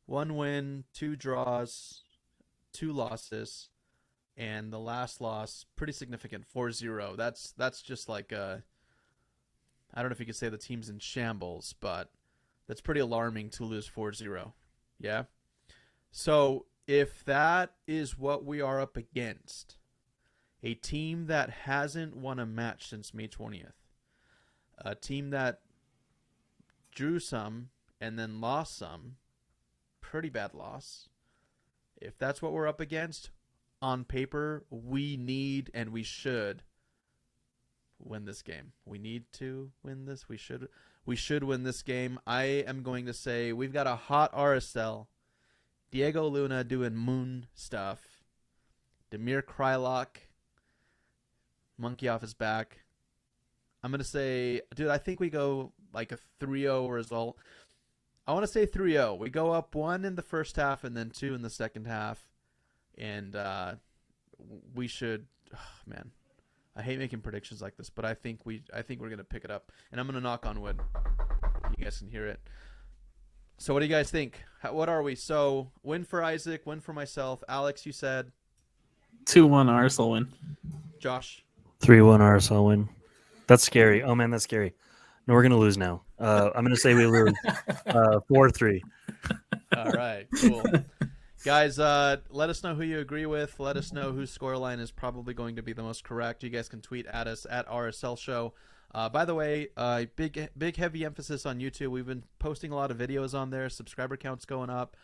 1 win, 2 draws, 2 losses, and the last loss, pretty significant, 4-0. That's just like I don't know if you could say the team's in shambles, but that's pretty alarming to lose 4-0. Yeah? So, if that is what we are up against, a team that hasn't won a match since May 20th, a team that drew some and then lost some, pretty bad loss. If that's what we're up against, on paper, we need and we should win this game. We need to win this. We should win this game. I am going to say we've got a hot RSL. Diego Luna doing moon stuff. Damir Kreilach, monkey off his back. I'm going to say, dude, I think we go like a 3-0 result. I want to say 3-0. We go up 1 in the first half and then 2 in the second half. And we should, man, I hate making predictions like this, but I think we're going to pick it up. And I'm going to knock on wood. You guys can hear it. So what do you guys think? What are we? So win for Isaac, win for myself. Alex, you said 2-1 RSL win. Josh. 3-1 RSL win. That's scary. Oh man, that's scary. No, we're gonna lose now. I'm gonna say we lose 4-3. All right, cool. Guys, let us know who you agree with. Let us know whose scoreline is probably going to be the most correct. You guys can tweet at us at RSL Show. By the way, big heavy emphasis on YouTube. We've been posting a lot of videos on there. Subscriber count's going up.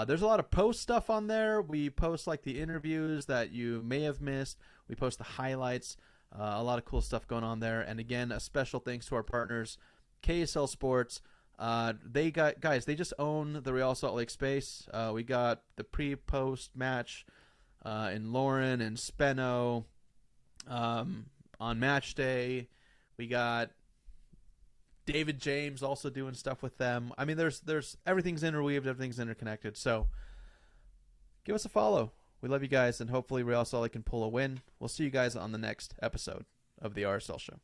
There's a lot of post stuff on there. We post like the interviews that you may have missed. We post the highlights. A lot of cool stuff going on there. And again, a special thanks to our partners, KSL Sports. They just own the Real Salt Lake space. We got the pre-post match in Lauren and Spenno on match day. We got David James also doing stuff with them. I mean, there's everything's interweaved, everything's interconnected. So give us a follow. We love you guys, and hopefully Real Salt Lake can pull a win. We'll see you guys on the next episode of the RSL Show.